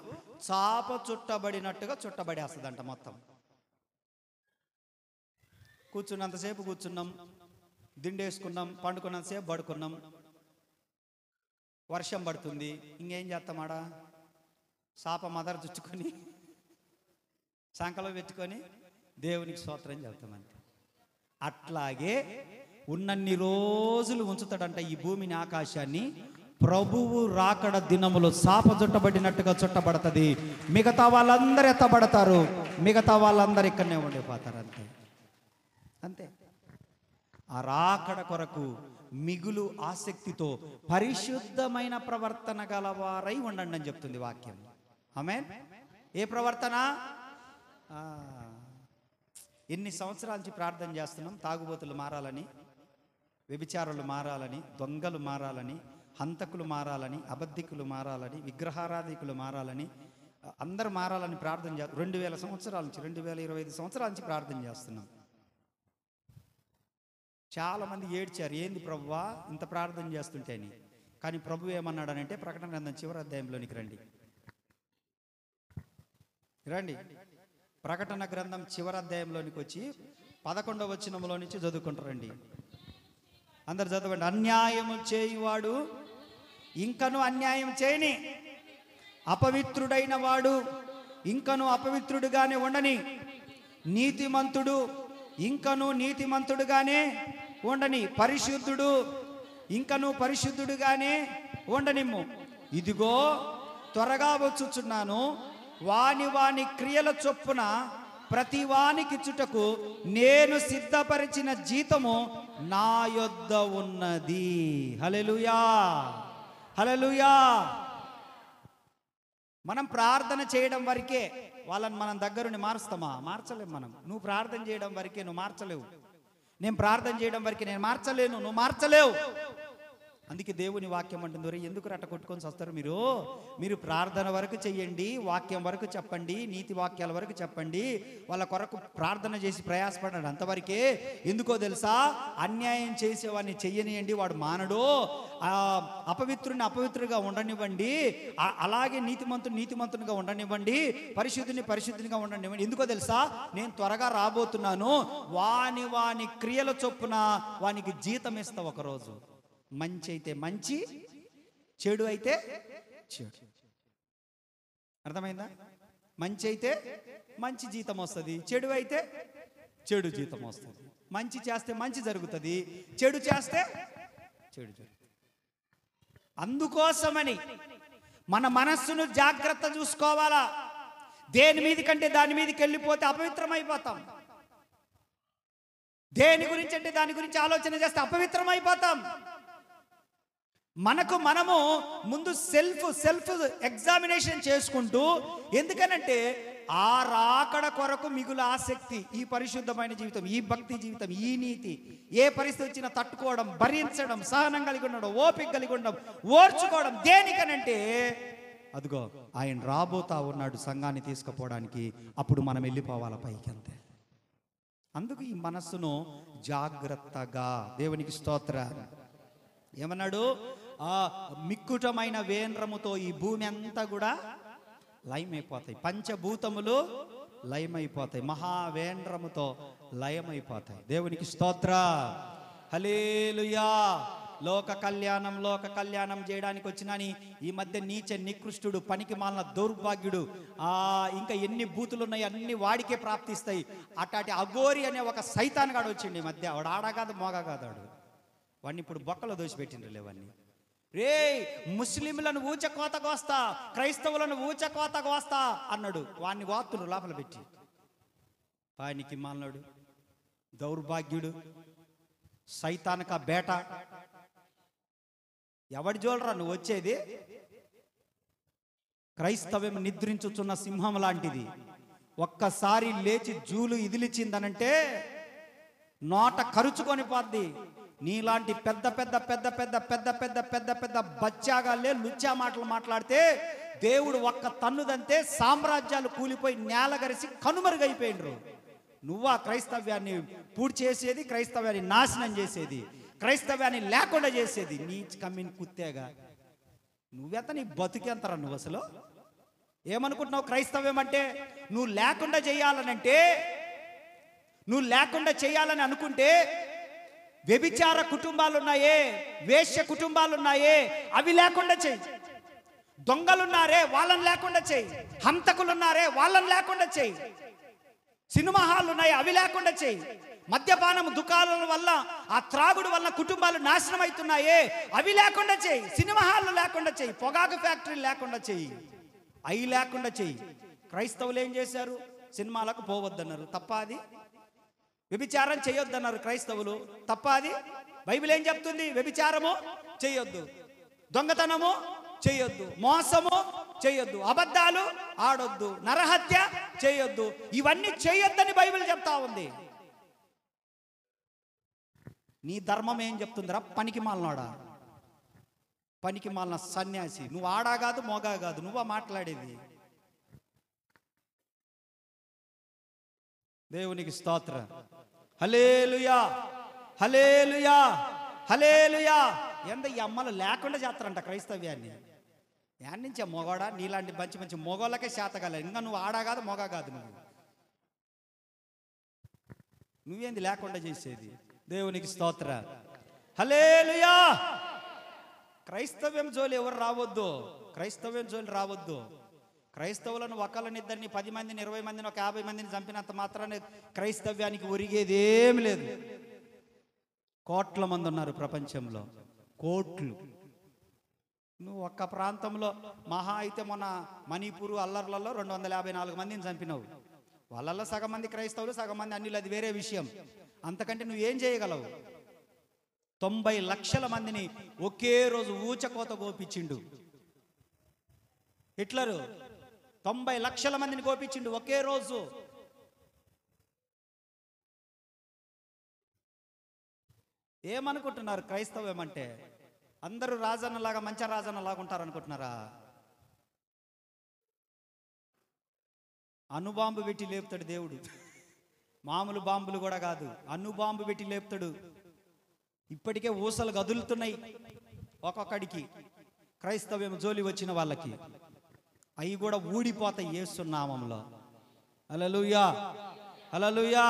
Speaker 1: చాప చుట్టబడినట్టుగా చుట్టబడేస్తుందంట మొత్తం. కూర్చున్నంతసేపు కూర్చున్నాం, దిండేసుకున్నాం, పండుకున్నంతసేపు పడుకున్నాం, వర్షం పడుతుంది, ఇంకేం చేస్తామాడా? చాప మదర చుట్టుకొని సంకలో పెట్టుకొని దేవునికి స్తోత్రం చెప్తామంతే. అట్లాగే ఉన్నన్ని రోజులు ఉంచుతాడంట ఈ భూమిని, ఆకాశాన్ని. ప్రభువు రాకడ దినములో చాప చుట్టబడినట్టుగా చుట్టబడుతుంది. మిగతా వాళ్ళందరూ ఎత్తబడతారు, మిగతా వాళ్ళందరూ ఇక్కడనే ఉండిపోతారు. అంతే అంతే. ఆ రాకడ కొరకు మిగులు ఆసక్తితో పరిశుద్ధమైన ప్రవర్తన గలవారై ఉండండి అని చెప్తుంది వాక్యం. ఆమేన్. ఏ ప్రవర్తన? ఎన్ని సంవత్సరాల నుంచి ప్రార్థన చేస్తున్నాం, తాగుబోతులు మారాలని, వ్యభిచారులు మారాలని, దొంగలు మారాలని, హంతకులు మారాలని, అబద్ధికులు మారాలని, విగ్రహారాధికులు మారాలని, అందరూ మారాలని ప్రార్థన చేస్తాం. 2000 సంవత్సరాల నుంచి, 2025 సంవత్సరాల నుంచి ప్రార్థన చేస్తున్నాం. చాలామంది ఏడ్చారు, ఏంది ప్రభువా ఇంత ప్రార్థన చేస్తుంటే అని. కానీ ప్రభు ఏమన్నాడనంటే, ప్రకటన గ్రంథం చివరి అధ్యాయంలోనికి రండి. ప్రకటన గ్రంథం చివరి అధ్యాయంలోనికి వచ్చి 11వ వచనంలో నుంచి చదువుకుంటారండి. అందరు చదవండి. అన్యాయము చేయువాడు ఇంకను అన్యాయం చేయని, అపవిత్రుడైన వాడు ఇంకను అపవిత్రుడుగానే ఉండని, నీతిమంతుడు ఇంకను నీతిమంతుడుగానే ఉండని, పరిశుద్ధుడు ఇంకను పరిశుద్ధుడుగానే ఉండనిమ్ము. ఇదిగో త్వరగా వచ్చుచున్నాను, వాని వాని క్రియల చొప్పున ప్రతి వానికిచ్చుటకు నేను సిద్ధపరిచిన జీతము నా యొద్ద ఉన్నది. హల్లెలూయా, హల్లెలూయా. మనం ప్రార్థన చేయడం వరకే వాళ్ళని మనం దగ్గరుండి మారుస్తామా? మార్చలేము మనం. నువ్వు ప్రార్థన చేయడం వరకే, నువ్వు మార్చలేవు. నేను ప్రార్థన చేయడం వరకే, నేను మార్చలేను, నువ్వు మార్చలేవు. అందుకే దేవుని వాక్యం అంటుంది, "ఒరేయ్, ఎందుకు రట్ట కొట్టుకొని వస్తారు మీరు ప్రార్థన వరకు చెయ్యండి, వాక్యం వరకు చెప్పండి, నీతి వాక్యాల వరకు చెప్పండి, వాళ్ళ కొరకు ప్రార్థన చేసి ప్రయాసపడండి, అంతవరకే. ఎందుకో తెలుసా, అన్యాయం చేసేవాడిని చెయ్యనియండి, వాడు మానడు. అపవిత్రుని అపవిత్రుగా ఉండనివ్వండి, అలాగే నీతిమంతునిగా ఉండనివ్వండి, పరిశుద్ధినిగా ఉండనివ్వండి. ఎందుకో తెలుసా, నేను త్వరగా రాబోతున్నాను. వాని క్రియల చొప్పున వానికి జీతం ఇస్తా ఒకరోజు. మంచి అయితే మంచి, చెడు అయితే చెడు." అర్థమైందా? మంచి అయితే మంచి జీతం వస్తుంది, చెడు అయితే చెడు జీతం వస్తుంది. మంచి చేస్తే మంచి జరుగుతుంది, చెడు చేస్తే చెడు జరుగుతుంది. అందుకోసమని మన మనస్సును జాగ్రత్త చూసుకోవాలా. దేని మీది కంటే దాని మీదకి వెళ్ళిపోతే అపవిత్రమైపోతాం. దేని గురించి అంటే దాని గురించి ఆలోచన చేస్తే అపవిత్రమైపోతాం. మనము ముందు సెల్ఫ్ ఎగ్జామినేషన్ చేసుకుంటూ, ఎందుకనంటే ఆ రాకడ కొరకు మిగులు ఆసక్తి, ఈ పరిశుద్ధమైన జీవితం, ఈ భక్తి జీవితం, ఈ నీతి, ఏ పరిస్థితి వచ్చినా తట్టుకోవడం, భరించడం, సహనం కలిగి ఉండడం, ఓపిక కలిగి ఉండడం, ఓర్చుకోవడం. దేనికనంటే అదిగో ఆయన రాబోతా ఉన్నాడు సంఘాన్ని తీసుకుపోవడానికి. అప్పుడు మనం వెళ్ళిపోవాలి పైకి, అంతే. అందుకు ఈ మనస్సును జాగ్రత్తగా, దేవునికి స్తోత్రం. ఏమన్నాడు, మిక్కుటమైన వేంద్రముతో ఈ భూమి అంతా కూడా లయమైపోతాయి, పంచభూతములు లయమైపోతాయి, మహావేంద్రముతో లయమైపోతాయి. దేవునికి స్తోత్ర, హల్లెలూయా. లోక కళ్యాణం చేయడానికి వచ్చినని ఈ మధ్య నీచ నికృష్టుడు, పనికి మాలిన దౌర్భాగ్యుడు, ఇంకా ఎన్ని బూతులు ఉన్నాయి అన్ని వాడికే ప్రాప్తిస్తాయి. అట్లాంటి అఘోరి అనే ఒక సైతాన్ గాడు వచ్చిండు ఈ మధ్య. వాడు ఆడా కాదు, మోగా కాదు, వాడిని ఇప్పుడు బొక్కలో దోసిపెట్టిండ్రులే. వాడిని, రే ముస్లింలను ఊచకోత కోస్తా, క్రైస్తవులను ఊచకోత కోస్తా అన్నాడు. వాడిని వాత్తులు లోపల పెట్టి, పనికి మాలినాడు, దౌర్భాగ్యుడు, సైతానక బేట. ఎవడి జోలరా నువ్వు వచ్చేది? క్రైస్తవ్యం నిద్రించుచున్న సింహం లాంటిది. ఒక్కసారి లేచి జూలు ఇదిలిచిందనంటే నోట కరుచుకొని పోద్ది. నీలాంటి పెద్ద పెద్ద బచ్చాగాలే లుచ్చా మాటలు మాట్లాడితే దేవుడు ఒక్క తన్నుదంతే సామ్రాజ్యాలు కూలిపోయి నేలగరిసి కనుమరుగైపోయినరు. నువ్వా క్రైస్తవ్యాన్ని పూర్తి చేసేది, క్రైస్తవ్యాన్ని నాశనం చేసేది, క్రైస్తవ్యాన్ని లేకుండా చేసేది? నీ కమ్మిని కుత్తేగా నువ్వెంత, నీ బతుకెంతరా నువ్వు అసలు? ఏమనుకుంటున్నావు క్రైస్తవ్యం అంటే? నువ్వు లేకుండా చేయాలనంటే, నువ్వు లేకుండా చేయాలని అనుకుంటే, వ్యభిచార కుటుంబాలు ఉన్నాయే, వేశ్య కుటుంబాలు ఉన్నాయే, అవి లేకుండా చెయ్యి. దొంగలున్నారే వాళ్ళని లేకుండా చెయ్యి. హంతకులున్నారే వాళ్ళని లేకుండా చెయ్యి. సినిమా హాల్ ఉన్నాయి, అవి లేకుండా చెయ్యి. మద్యపానం దుకాణాల వల్ల, ఆ త్రాగుడు వల్ల కుటుంబాలు నాశనం అవుతున్నాయే, అవి లేకుండా చెయ్యి. సినిమా హాల్ లేకుండా చెయ్యి. పొగాకు ఫ్యాక్టరీ లేకుండా చెయ్యి. అవి లేకుండా చెయ్యి. క్రైస్తవులు ఏం చేశారు? సినిమాలకు పోవద్దన్నారు, తప్ప అది? వ్యభిచారం చేయొద్దన్నారు క్రైస్తవులు, తప్ప అది? బైబిల్ ఏం చెప్తుంది? వ్యభిచారము చేయొద్దు, దొంగతనము చేయొద్దు, మోసము చేయొద్దు, అబద్ధాలు ఆడొద్దు, నరహత్య చేయొద్దు. ఇవన్నీ చేయొద్దని బైబిల్ చెప్తా ఉంది. నీ ధర్మం ఏం చెప్తుందిరా? పనికి మాలనాడా, పనికి మాలిన సన్యాసి. నువ్వు ఆడా కాదు, మోగా కాదు, నువ్వా మాట్లాడేది? దేవునికి స్తోత్రం, హల్లెలూయా, హల్లెలూయా, హల్లెలూయా. ఎంత ఈ అమ్మలు లేకుండా చేస్తారంట క్రైస్తవ్యాన్ని. యాడ్ నుంచే మొగోడా? నీలాంటి మంచి మొగోళ్ళకే చేతగాల. ఇంకా నువ్వు ఆడా కాదు, మొగా కాదు, నువ్వేంది లేకుండా చేసేది? దేవునికి స్తోత్రం, హల్లెలూయా. క్రైస్తవ్యం జోలి ఎవరు రావద్దు, క్రైస్తవ్యం జోలి రావద్దు. క్రైస్తవులను ఒకళ్ళనిద్దరిని, 10 మందిని, 20 మందిని, ఒక 50 మందిని చంపినంత మాత్రాన్ని క్రైస్తవ్యానికి ఒరిగేదేమి లేదు. కోట్ల మంది ఉన్నారు ప్రపంచంలో, కోట్లు. నువ్వు ఒక్క ప్రాంతంలో మహా అయితే మొన్న మణిపూర్ అల్లర్లలో 254 మందిని చంపినావు. వాళ్ళల్లో సగం మంది క్రైస్తవులు, సగం మంది అన్యులు, అది వేరే విషయం. అంతకంటే నువ్వేం చేయగలవు? 90 లక్షల మందిని ఒకే రోజు ఊచకోత గోపించిండు హిట్లరు. 90 లక్షల మందిని గోపించిండు ఒకే రోజు. ఏమనుకుంటున్నారు క్రైస్తవ్యం అంటే? అందరూ రాజన్నలాగా మంచి రాజన్నలాగా ఉంటారు అనుకుంటున్నారా? అణుబాంబు పెట్టి లేపుతాడు దేవుడు. మామూలు బాంబులు కూడా కాదు, అణుబాంబు పెట్టి లేపుతాడు. ఇప్పటికే ఊసలు కదులుతున్నాయి ఒక్కొక్కడికి, క్రైస్తవ్యం జోలి వచ్చిన వాళ్ళకి. అవి కూడా ఊడిపోతాయి యేసు నామములో. హల్లెలూయా, హల్లెలూయా.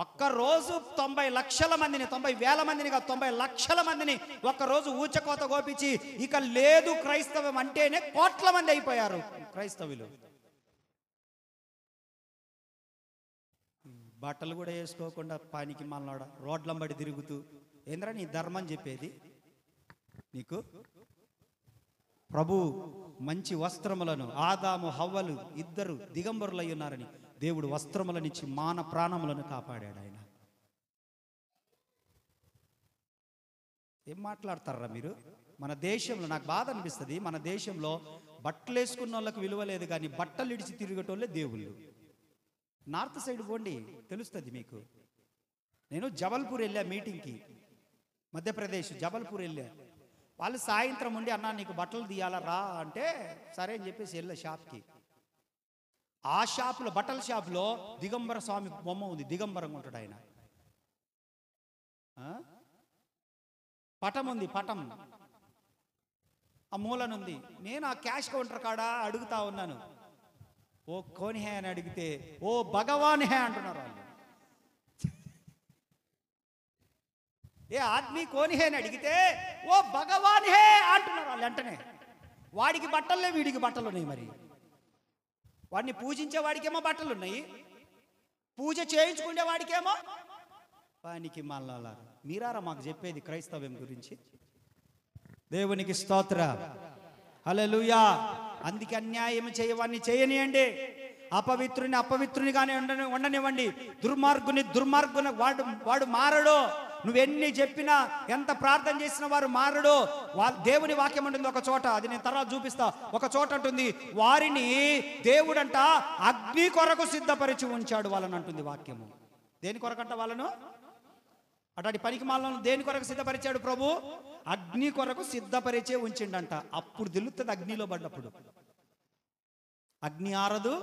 Speaker 1: ఒక్కరోజు 90 లక్షల మందిని, 90,000 మందిని కాదు, 90 లక్షల మందిని ఒక్కరోజు ఊచకోత గోపించి ఇక లేదు క్రైస్తవం అంటేనే కోట్ల మంది అయిపోయారు క్రైస్తవులు. బట్టలు కూడా వేసుకోకుండా పానికి మళ్ళాడ రోడ్లంబడి తిరుగుతూ, ఏంద్రా నీ ధర్మం చెప్పేది? నీకు ప్రభు మంచి వస్త్రములను, ఆదాము హవ్వలు ఇద్దరు దిగంబరులై ఉన్నారని దేవుడు వస్త్రములనిచ్చి మాన ప్రాణములను కాపాడాడు ఆయన. ఏం మాట్లాడతారా మీరు? మన దేశంలో నాకు బాధ అనిపిస్తుంది, మన దేశంలో బట్టలు వేసుకున్న వాళ్ళకి విలువ లేదు, కానీ బట్టలు ఇడిచి తిరిగేటోళ్ళే దేవుళ్ళు. నార్త్ సైడ్ పోండి, తెలుస్తుంది మీకు. నేను జబల్పూర్ వెళ్ళా మీటింగ్కి, మధ్యప్రదేశ్ జబల్పూర్ వెళ్ళా. వాళ్ళు సాయంత్రం ఉండి, అన్నా నీకు బట్టలు తీయాలా రా అంటే సరే అని చెప్పేసి వెళ్ళా షాప్కి. ఆ షాపులో, బట్టల షాపులో దిగంబర స్వామి బొమ్మ ఉంది, దిగంబరంగా ఉంటాడు ఆయన. పటం ఉంది, పటం ఆ మూలనుంది. నేను ఆ క్యాష్ కౌంటర్ కాడ అడుగుతా ఉన్నాను, ఓ కోన్ హే అని అడిగితే ఓ భగవాన్ హే అంటున్నారు వాళ్ళు. ఏ ఆద్మీ కోన్ హే అని అడిగితే ఓ భగవాన్ హే అంటున్నారు వాళ్ళు. వెంటనే వాడికి బట్టలే, వీడికి బట్టలు ఉన్నాయి. మరి వాడిని పూజించే వాడికేమో బట్టలు ఉన్నాయి, పూజ చేయించుకునే వాడికేమో వానికి మళ్ళా. మీరారా మాకు చెప్పేది క్రైస్తవ్యం గురించి? దేవునికి స్తోత్ర, హల్లెలూయా. అందుకే అన్యాయం చేయవాన్ని చేయనియండి, అపవిత్రుని అపవిత్రునిగానే ఉండనివ్వండి, దుర్మార్గుని వాడు మారడు. నువ్వెన్ని చెప్పినా, ఎంత ప్రార్థన చేసిన వారు మారడు. దేవుని వాక్యం ఉంటుంది ఒక చోట, అది నేను తర్వాత చూపిస్తా. ఒక చోట ఉంటుంది, వారిని దేవుడంట అగ్ని కొరకు సిద్ధపరిచి ఉంచాడు వాళ్ళని అంటుంది వాక్యము. దేని కొరకంట వాళ్ళను? అట్లాంటి పనికి మాలను దేని కొరకు సిద్ధపరిచాడు ప్రభు? అగ్ని కొరకు సిద్ధపరిచే ఉంచిండంట. అప్పుడు తెలుస్తుంది అగ్నిలో పడ్డప్పుడు. అగ్ని ఆరదు,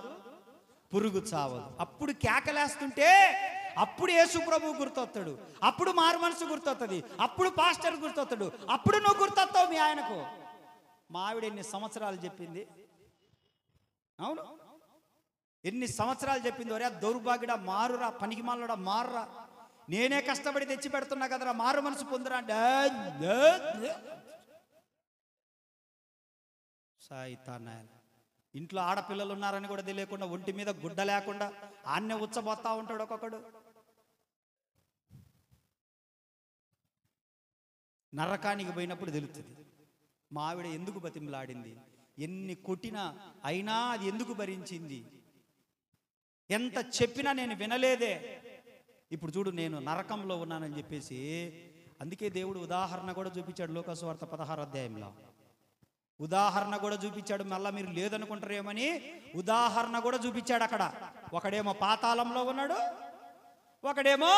Speaker 1: పురుగు చావదు. అప్పుడు కేకలేస్తుంటే అప్పుడు యేసు ప్రభు గుర్తొస్తాడు, అప్పుడు మారు మనసు గుర్తొస్తుంది, అప్పుడు పాస్టర్ గుర్తొస్తాడు, అప్పుడు నువ్వు గుర్తొస్తావు మీ ఆయనకు. మా ఆవిడ ఎన్ని సంవత్సరాలు చెప్పింది, అవును ఎన్ని సంవత్సరాలు చెప్పింది, ఒరే దౌర్భాగ్యుడా మారురా, పనికి మాలడా మారురా, నేనే కష్టపడి తెచ్చి పెడుతున్నా కదరా, మారు మనసు పొందురా అంటే సాయితానాయన. ఇంట్లో ఆడపిల్లలు ఉన్నారని కూడా తెలియకుండా, ఒంటి మీద గుడ్డ లేకుండా ఆన్నే ఉచ్చబోతా ఉంటాడు ఒక్కొక్కడు. నరకానికి పోయినప్పుడు తెలుస్తుంది మా ఆవిడ ఎందుకు బతిమలాడింది, ఎన్ని కొట్టినా అయినా అది ఎందుకు భరించింది, ఎంత చెప్పినా నేను వినలేదే. ఇప్పుడు చూడు నేను నరకంలో ఉన్నానని చెప్పేసి. అందుకే దేవుడు ఉదాహరణ కూడా చూపించాడు లోకాసువార్త 16వ అధ్యాయంలో. ఉదాహరణ కూడా చూపించాడు. మళ్ళీ మీరు లేదనుకుంటారేమని ఉదాహరణ కూడా చూపించాడు అక్కడ. ఒకడేమో పాతాళంలో ఉన్నాడు, ఒకడేమో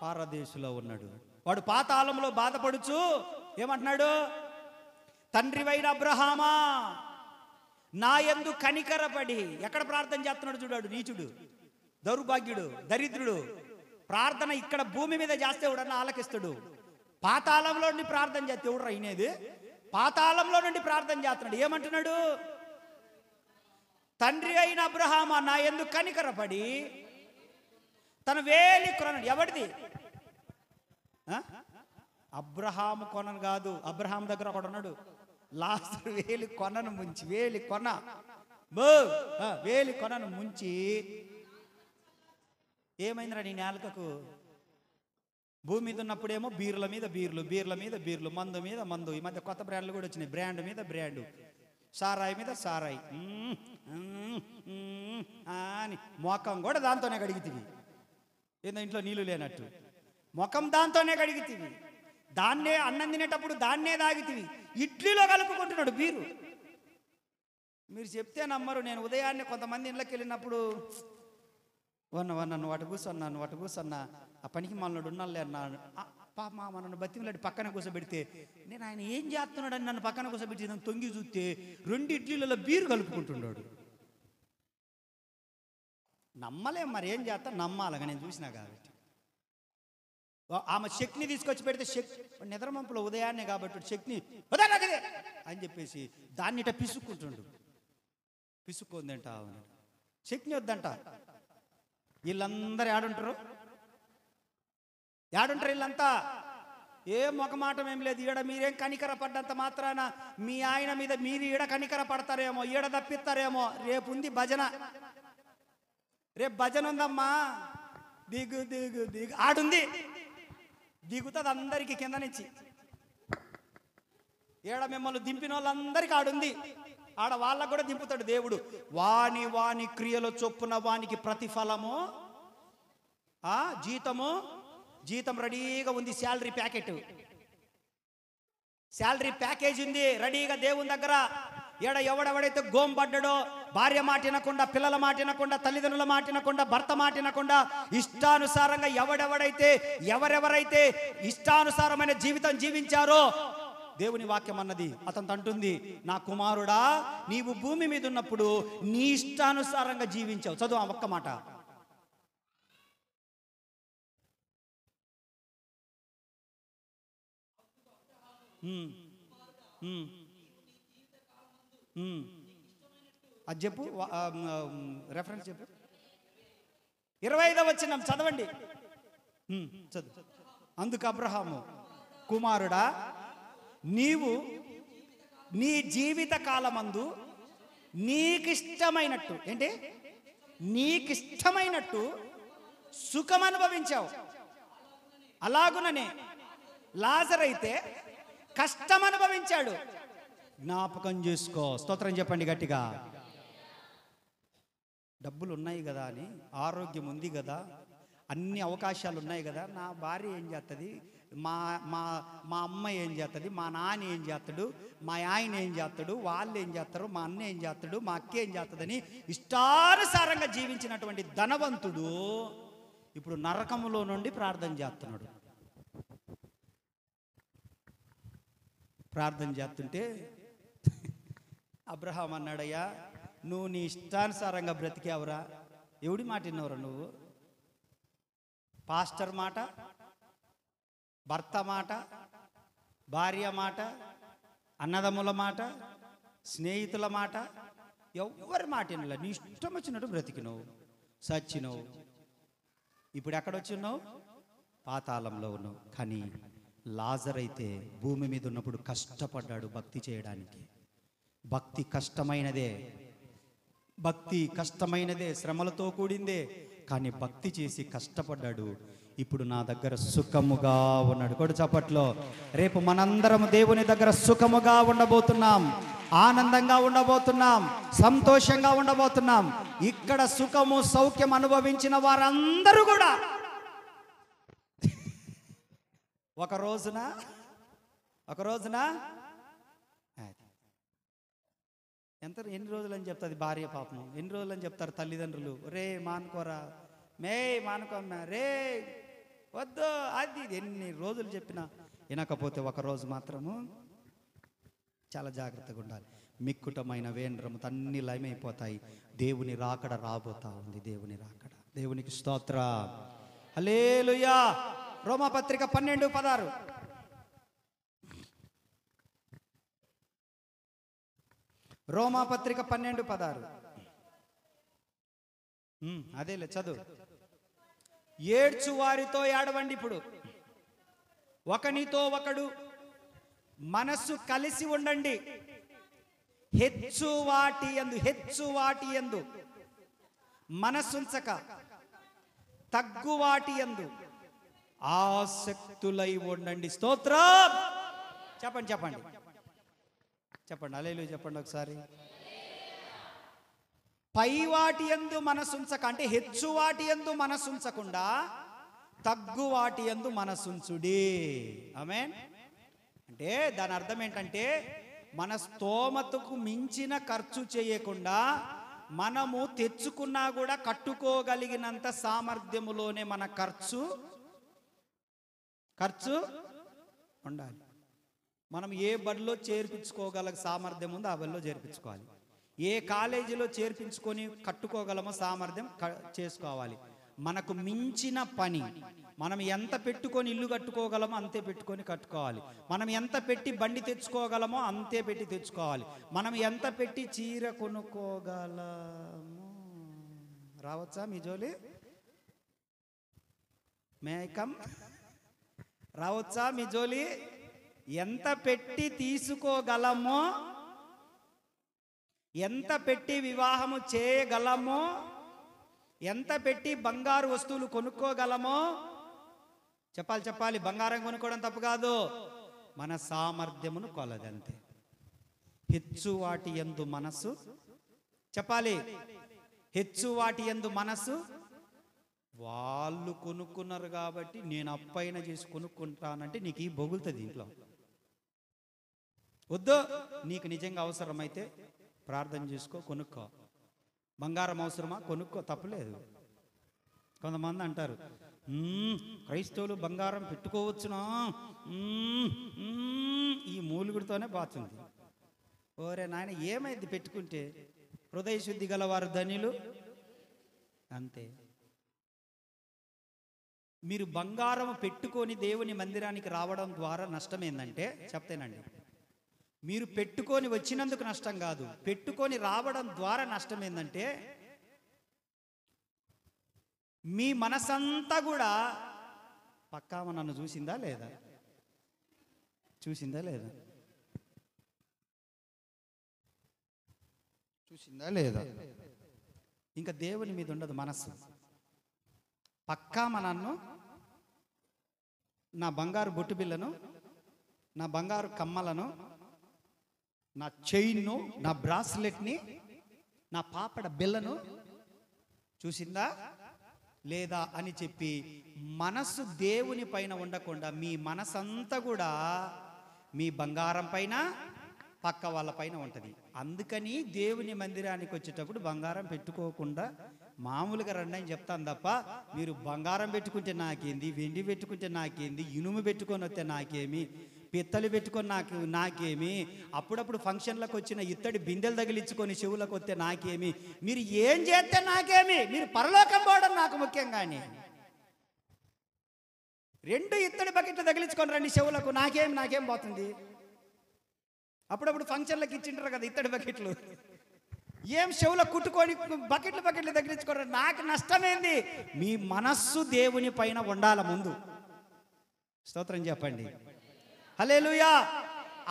Speaker 1: పారదేశులో ఉన్నాడు. వాడు పాతాళంలో బాధపడుచు ఏమంటున్నాడు, తండ్రివైన అబ్రహామా నా యందు కనికరపడి. ఎక్కడ ప్రార్థన చేస్తున్నాడు చూడాడు, నీచుడు, దౌర్భాగ్యుడు, దరిద్రుడు. ప్రార్థన ఇక్కడ భూమి మీద చేస్తే ఎవడన్నా ఆలకిస్తాడు. పాతాళంలో నుండి ప్రార్థన చేస్తే ఎవడు అయినది? పాతాళంలో నుండి ప్రార్థన చేస్తున్నాడు. ఏమంటున్నాడు, తండ్రి అయిన అబ్రహామా నా యందు కనికరపడి తన వేలి కొనను. ఎవడిది? అబ్రహాము కొనను కాదు, అబ్రహాం దగ్గర ఒకడు ఉన్నాడు, లాస్ట్ వేలి కొనను ముంచి, వేలి కొన వేలి కొనను ముంచి ఏమైందిరా నీ నేలకకు? భూమి మీద ఉన్నప్పుడేమో బీర్ల మీద బీర్లు, బీర్ల మీద బీర్లు, మందు మీద మందు. ఈ మధ్య కొత్త బ్రాండ్లు కూడా వచ్చినాయి, బ్రాండ్ మీద బ్రాండు, సారాయి మీద సారాయి అని. మొఖం కూడా దాంతోనే కడిగితివి, ఏందో ఇంట్లో నీళ్లు లేనట్టు ముఖం దాంతోనే కడిగితివి. దాన్నే అన్నం తినేటప్పుడు దాన్నే తాగితివి. ఇడ్లీలో కలుపుకుంటున్నాడు బీరు. మీరు చెప్తే నమ్మరు. నేను ఉదయాన్నే కొంతమంది ఇళ్ళకి వెళ్ళినప్పుడు, వన్న నువ్వు అటు కూర్చున్నా, నువ్వు అటు కూర్చున్నా, ఆ పనికి మనోడు ఉన్నాళ్ళే అన్నాడు. పాప నన్ను బతిమలాడి పక్కన కూర్చోబెడితే నేను ఆయన ఏం చేస్తున్నాడని నన్ను పక్కన కూర్చోబెట్టి నన్ను తొంగి చూస్తే 2 ఇడ్లీలలో బీరు కలుపుకుంటున్నాడు. నమ్మలేం, మరి ఏం చేస్తా, నమ్మాలగా నేను చూసినా కాబట్టి. ఆమె చట్నీ తీసుకొచ్చి పెడితే నిద్రమంపులో ఉదయాన్నే కాబట్టి చట్నీ అని చెప్పేసి దాన్ని ఇట పిసుక్కుంటుండు. పిసుక్కుందంట అవును, చట్నీ వద్దంట. వీళ్ళందరూ ఏడుంటారు వీళ్ళంతా? ఏ మొకమాటం ఏం లేదు. ఈడ మీరేం కనికర పడ్డంత మాత్రాన మీ ఆయన మీద మీరు ఈడ కనికర పడతారేమో, ఈడ తప్పిస్తారేమో. రేపు ఉంది భజన, రేపు భజన ఉందమ్మా. దిగు దిగు దిగు ఆడుంది, దిగుతుంది అందరికీ కింద నుంచి. ఏడ మిమ్మల్ని దింపిన వాళ్ళందరికీ ఆడుంది, ఆడ వాళ్ళకు కూడా దింపుతాడు దేవుడు. వాని వాని క్రియల చొప్పున వానికి ప్రతిఫలము, జీతం రెడీగా ఉంది. శాలరీ ప్యాకేజ్ ఉంది రెడీగా దేవుని దగ్గర. ఎవడెవడైతే గోంపడ్డాడో, భార్య మాట వినకుండా, పిల్లల మాట వినకుండా, తల్లిదండ్రుల మాట వినకుండా, భర్త మాట వినకుండా, ఇష్టానుసారంగా ఎవరెవరైతే ఇష్టానుసారమైన జీవితం జీవించారో, దేవుని వాక్యం అన్నది, అతను అంటుంది, నా కుమారుడా నీవు భూమి మీద ఉన్నప్పుడు నీ ఇష్టానుసారంగా జీవించావు. చదువు ఆ ఒక్క మాట. అది చెప్పు, రెఫరెన్స్ చెప్పు. 25వ వచనం చదవండి, చదువు. అందుకు అబ్రహాము, కుమారుడా నీవు నీ జీవిత కాలమందు నీకిష్టమైనట్టు, ఏంటి నీకిష్టమైనట్టు సుఖం అనుభవించావు. అలాగుననే లాజరు అయితే కష్టం అనుభవించాడు. జ్ఞాపకం చేసుకో. స్తోత్రం చెప్పండి గట్టిగా. డబ్బులు ఉన్నాయి కదా అని, ఆరోగ్యం ఉంది కదా, అన్ని అవకాశాలు ఉన్నాయి కదా, నా భార్య ఏం చేస్తుంది, మా మా మా అమ్మ ఏం చేస్తుంది, మా నాన్న ఏం చేస్తాడు, మా ఆయన ఏం చేస్తాడు, వాళ్ళు ఏం చేస్తారు, మా అన్న ఏం చేస్తాడు, మా అక్క ఏం చేస్తుందని ఇష్టానుసారంగా జీవించినటువంటి ధనవంతుడు ఇప్పుడు నరకములో నుండి ప్రార్థన చేస్తున్నాడు. ప్రార్థన చేస్తుంటే అబ్రహాం అన్నాడయ్యా, నువ్వు నీ ఇష్టానుసారంగా బ్రతికావురా. ఎవడి మాట విన్నావురా నువ్వు? పాస్టర్ మాట, భర్త మాట, భార్య మాట, అన్నదమ్ముల మాట, స్నేహితుల మాట, ఎవ్వరి మాట వినలే. నీ ఇష్టం వచ్చినట్టు బ్రతికినవు, సచ్చినవు. ఇప్పుడు ఎక్కడొచ్చున్నావు? పాతాళంలో ఉన్నావు. కానీ లాజరు అయితే భూమి మీద ఉన్నప్పుడు కష్టపడ్డాడు భక్తి చేయడానికి. భక్తి కష్టమైనదే, శ్రమలతో కూడిందే. కానీ భక్తి చేసి కష్టపడ్డాడు. ఇప్పుడు నా దగ్గర సుఖముగా ఉన్నాడు. కూడా చప్పట్లో. రేపు మనందరం దేవుని దగ్గర సుఖముగా ఉండబోతున్నాం, ఆనందంగా ఉండబోతున్నాం, సంతోషంగా ఉండబోతున్నాం. ఇక్కడ సుఖము సౌఖ్యం అనుభవించిన వారందరూ కూడా ఒక రోజున ఎన్ని రోజులు అని చెప్తుంది భార్య, పాపం ఎన్ని రోజులు అని చెప్తారు తల్లిదండ్రులు. రే మానుకోరా, మానుకోమ్మా, రే వద్దు, అది ఎన్ని రోజులు చెప్పినా వినకపోతే ఒక రోజు మాత్రము చాలా జాగ్రత్తగా ఉండాలి. మిక్కుటమైన వేండ్రము అన్ని లయమైపోతాయి. దేవుని రాకడ రాబోతా ఉంది. దేవుని రాకడ. దేవునికి స్తోత్ర. హల్లెలూయా. రోమాపత్రిక 12:16. రోమాపత్రిక 12:16. అదేలే చదువు. ఏడ్చు వారితో ఏడవండి. ఇప్పుడు ఒకనితో ఒకడు మనస్సు కలిసి ఉండండి. హెచ్చు వాటి యందు మనస్సుంచక తగ్గు వాటి యందు ఆసక్తులై ఉండండి. స్తోత్రం. చెప్పండి హల్లెలూయా చెప్పండి ఒకసారి. పై వాటి యందు మనసుంచక, అంటే హెచ్చు వాటి యందు మనసుంచకుండా తగ్గు వాటి యందు మనసుంచుడి. ఆమేన్. అంటే దాని అర్థం ఏంటంటే, మన స్తోమతకు మించిన ఖర్చు చేయకుండా, మనము తెచ్చుకున్నా కూడా కట్టుకోగలిగినంత సామర్థ్యములోనే మన ఖర్చు ఖర్చు ఉండాలి. మనం ఏ బడిలో చేర్పించుకోగల సామర్థ్యం ఉందో ఆ బడిలో చేర్పించుకోవాలి. ఏ కాలేజీలో చేర్పించుకొని కట్టుకోగలమో సామర్థ్యం చేసుకోవాలి. మనకు మించిన పని, మనం ఎంత పెట్టుకొని ఇల్లు కట్టుకోగలమో అంతే పెట్టుకొని కట్టుకోవాలి. మనం ఎంత పెట్టి బండి తెచ్చుకోగలమో అంతే పెట్టి తెచ్చుకోవాలి. మనం ఎంత పెట్టి చీర కొనుక్కోగలమో, రావచ్చా మీ జోలి? May I come? రావచ్చా మీ జోలి? ఎంత పెట్టి తీసుకోగలమో, ఎంత పెట్టి వివాహము చేయగలమో, ఎంత పెట్టి బంగారు వస్తువులు కొనుక్కోగలమో చెప్పాలి. బంగారం కొనుక్కోవడం తప్పు కాదు, మన సామర్థ్యమును కొలదంతే. హెచ్చు వాటి యందు మనసు చెప్పాలి. హెచ్చు వాటి యందు మనసు. వాళ్ళు కొనుక్కున్నారు కాబట్టి నేను అప్పైన చేసి కొనుక్కుంటానంటే నీకు ఈ బొగులుతుంది ఇంట్లో. వద్దు, నీకు నిజంగా అవసరమైతే ప్రార్థన చేసుకో, కొనుక్కో. బంగారం అవసరమా? కొనుక్కో, తప్పులేదు. కొంతమంది అంటారు క్రైస్తవులు బంగారం పెట్టుకోవచ్చునా, ఈ మూలుగుడితోనే బాగుంది. ఓరే నాయన, ఏమైంది పెట్టుకుంటే? హృదయ శుద్ధి గలవారు ధన్యులు, అంతే. మీరు బంగారం పెట్టుకొని దేవుని మందిరానికి రావడం ద్వారా నష్టం ఏంటంటే చెప్తానండి. మీరు పెట్టుకొని వచ్చినందుకు నష్టం కాదు, పెట్టుకొని రావడం ద్వారా నష్టం ఏంటంటే మీ మనసంతా కూడా పక్కామ నన్ను చూసిందా లేదా, చూసిందా లేదా, చూసిందా లేదా, ఇంకా దేవుని మీద ఉండదు మనస్సు. పక్కామ నన్ను, నా బంగారు బొట్టు బిళ్ళను, నా బంగారు కమ్మలను, నా చైన్ను, నా బ్రాస్లెట్ని, నా పాపడ బిళ్ళను చూసిందా లేదా అని చెప్పి మనస్సు దేవుని పైన ఉండకుండా మీ మనసంతా కూడా మీ బంగారం పైన, పక్క వాళ్ళ పైన ఉంటుంది. అందుకని దేవుని మందిరానికి వచ్చేటప్పుడు బంగారం పెట్టుకోకుండా మామూలుగా రండి అని చెప్తాను తప్ప, మీరు బంగారం పెట్టుకుంటే నాకేంది, వెండి పెట్టుకుంటే నాకేంది, ఇనుము పెట్టుకొని వస్తే నాకేమి, పిత్తలు పెట్టుకొని నాకేమి, అప్పుడప్పుడు ఫంక్షన్లకు వచ్చిన ఇత్తడి బిందెలు తగిలించుకొని చెవులకు వస్తే నాకేమి, మీరు ఏం చేస్తే నాకేమి, మీరు పరలోకం పోవడం నాకు ముఖ్యం. కానీ 2 ఇత్తడి బకెట్లు తగిలించుకొని రండి చెవులకు, నాకేం పోతుంది? అప్పుడప్పుడు ఫంక్షన్లకు ఇచ్చింటారు కదా ఇత్తడి బకెట్లు, ఏం చెవులో కుట్టుకొని బకెట్లు తగిలించుకోరు, నాకు నష్టమేంది? మీ మనస్సు దేవుని పైన ఉండాల ముందు. స్తోత్రం చెప్పండి, హల్లెలూయా.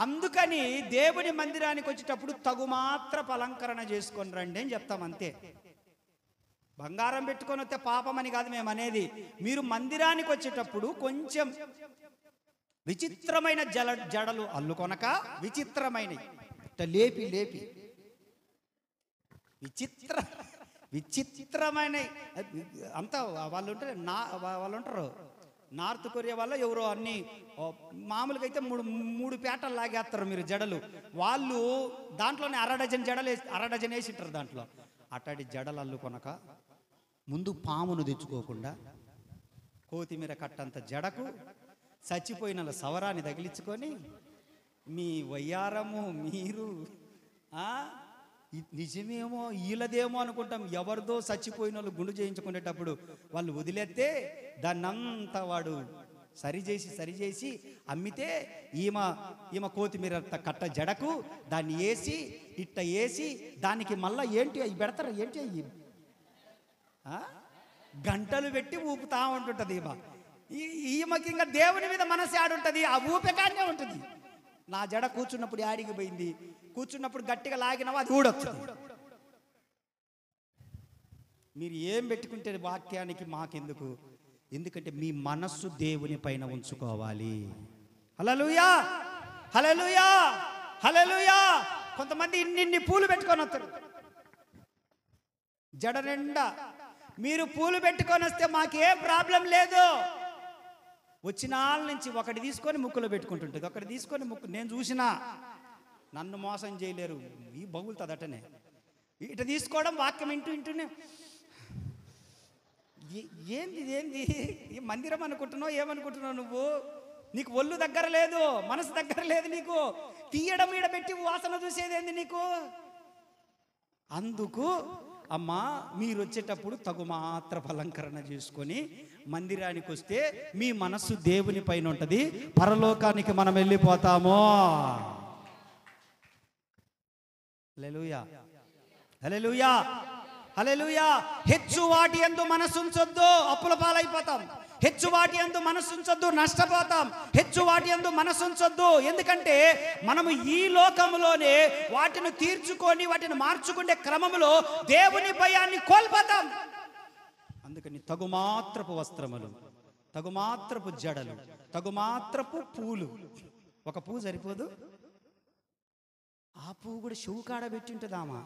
Speaker 1: అందుకని దేవుని మందిరానికి వచ్చేటప్పుడు తగుమాత్రపు అలంకరణ చేసుకొని రండి అని చెప్తాం, అంతే. బంగారం పెట్టుకొని వస్తే పాపం అని కాదు మేము అనేది. మీరు మందిరానికి వచ్చేటప్పుడు కొంచెం విచిత్రమైన జడలు అల్లుకొనక, విచిత్రమైనవి లేపి విచిత్రమైన అంతా వాళ్ళు ఉంటారు నార్త్ కొరియా వల్ల ఎవరో అన్ని మామూలుగా అయితే మూడు పేటలు లాగేస్తారు మీరు జడలు. వాళ్ళు దాంట్లోనే అర డజన్ వేసింటారు. దాంట్లో అట్టడి జడలు అల్లుకొనక, ముందు పామును తెచ్చుకోకుండా కొత్తిమీర కట్టంత జడకు చచ్చిపోయిన సవరాన్ని తగిలించుకొని మీ వయ్యారము మీరు నిజమేమో వీళ్ళదేమో అనుకుంటాం. ఎవరిదో చచ్చిపోయిన వాళ్ళు గుండు చేయించుకునేటప్పుడు వాళ్ళు వదిలేస్తే దాన్నంతా వాడు సరిచేసి అమ్మితే ఈమె కొత్తిమీర కట్ట జడకు దాన్ని వేసి దానికి మళ్ళా ఏంటి అవి పెడతారు, ఏంటి అవి గంటలు పెట్టి ఊపుతా ఉంటుంటది. ఈమెకి ఇంకా దేవుని మీద మనసు ఆడుంటుంది, ఆ ఊపికాన్నే ఉంటుంది. నా జడ కూర్చున్నప్పుడు యాడికి పోయింది, కూర్చున్నప్పుడు గట్టిగా లాగినవా అది ఊడొచ్చు. మీరు ఏం పెట్టుకుంటే వాక్యానికి మాకెందుకు? ఎందుకంటే మీ మనస్సు దేవుని పైన ఉంచుకోవాలి. హల్లెలూయా, హల్లెలూయా, హల్లెలూయా. కొంతమంది ఇన్ని పూలు పెట్టుకొని వస్తారు జడ నిండా. మీరు పూలు పెట్టుకొని వస్తే మాకేం ప్రాబ్లం లేదు. వచ్చిన వాళ్ళ నుంచి ఒకటి తీసుకొని ముక్కులో పెట్టుకుంటుంటుంది, ఒకటి తీసుకొని నేను చూసినా. నన్ను మోసం చేయలేరు, ఈ బగులుతుందటనే. ఇట తీసుకోవడం వాక్యం ఇంటూనే ఏంది ఈ మందిరం అనుకుంటున్నావు, ఏమనుకుంటున్నావు నువ్వు? నీకు ఒళ్ళు దగ్గర లేదు, మనసు దగ్గర లేదు, నీకు తీయడం ఈడబెట్టి వాసన చూసేదేంది నీకు? అందుకు అమ్మా, మీరు వచ్చేటప్పుడు తగుమాత్రపు అలంకరణ చేసుకొని మందిరానికి వస్తే మీ మనస్సు దేవుని పైన ఉంటుంది, పరలోకానికి మనం వెళ్ళిపోతాము. హల్లెలూయా, హల్లెలూయా, హల్లెలూయా. హెచ్చు వాటి యందు మనసు ఉంచొద్దు, అప్పుల పాలైపోతాం. హెచ్చు వాటి యందు మనసు ఉంచొద్దు, నష్టపోతాం. హెచ్చు వాటి యందు మనసు ఉంచొద్దు, ఎందుకంటే మనము ఈ లోకములోనే వాటిని తీర్చుకొని వాటిని మార్చుకునే క్రమంలో దేవుని భయాన్ని కోల్పోతాం. అందుకని తగుమాత్రపు వస్త్రములు, తగుమాత్రపు జడలు, తగుమాత్రపు పూలు. ఒక పువ్వు సరిపోదు, ఆ పువ్వు కూడా చెవు కాడ పెట్టి ఉంటుందామా?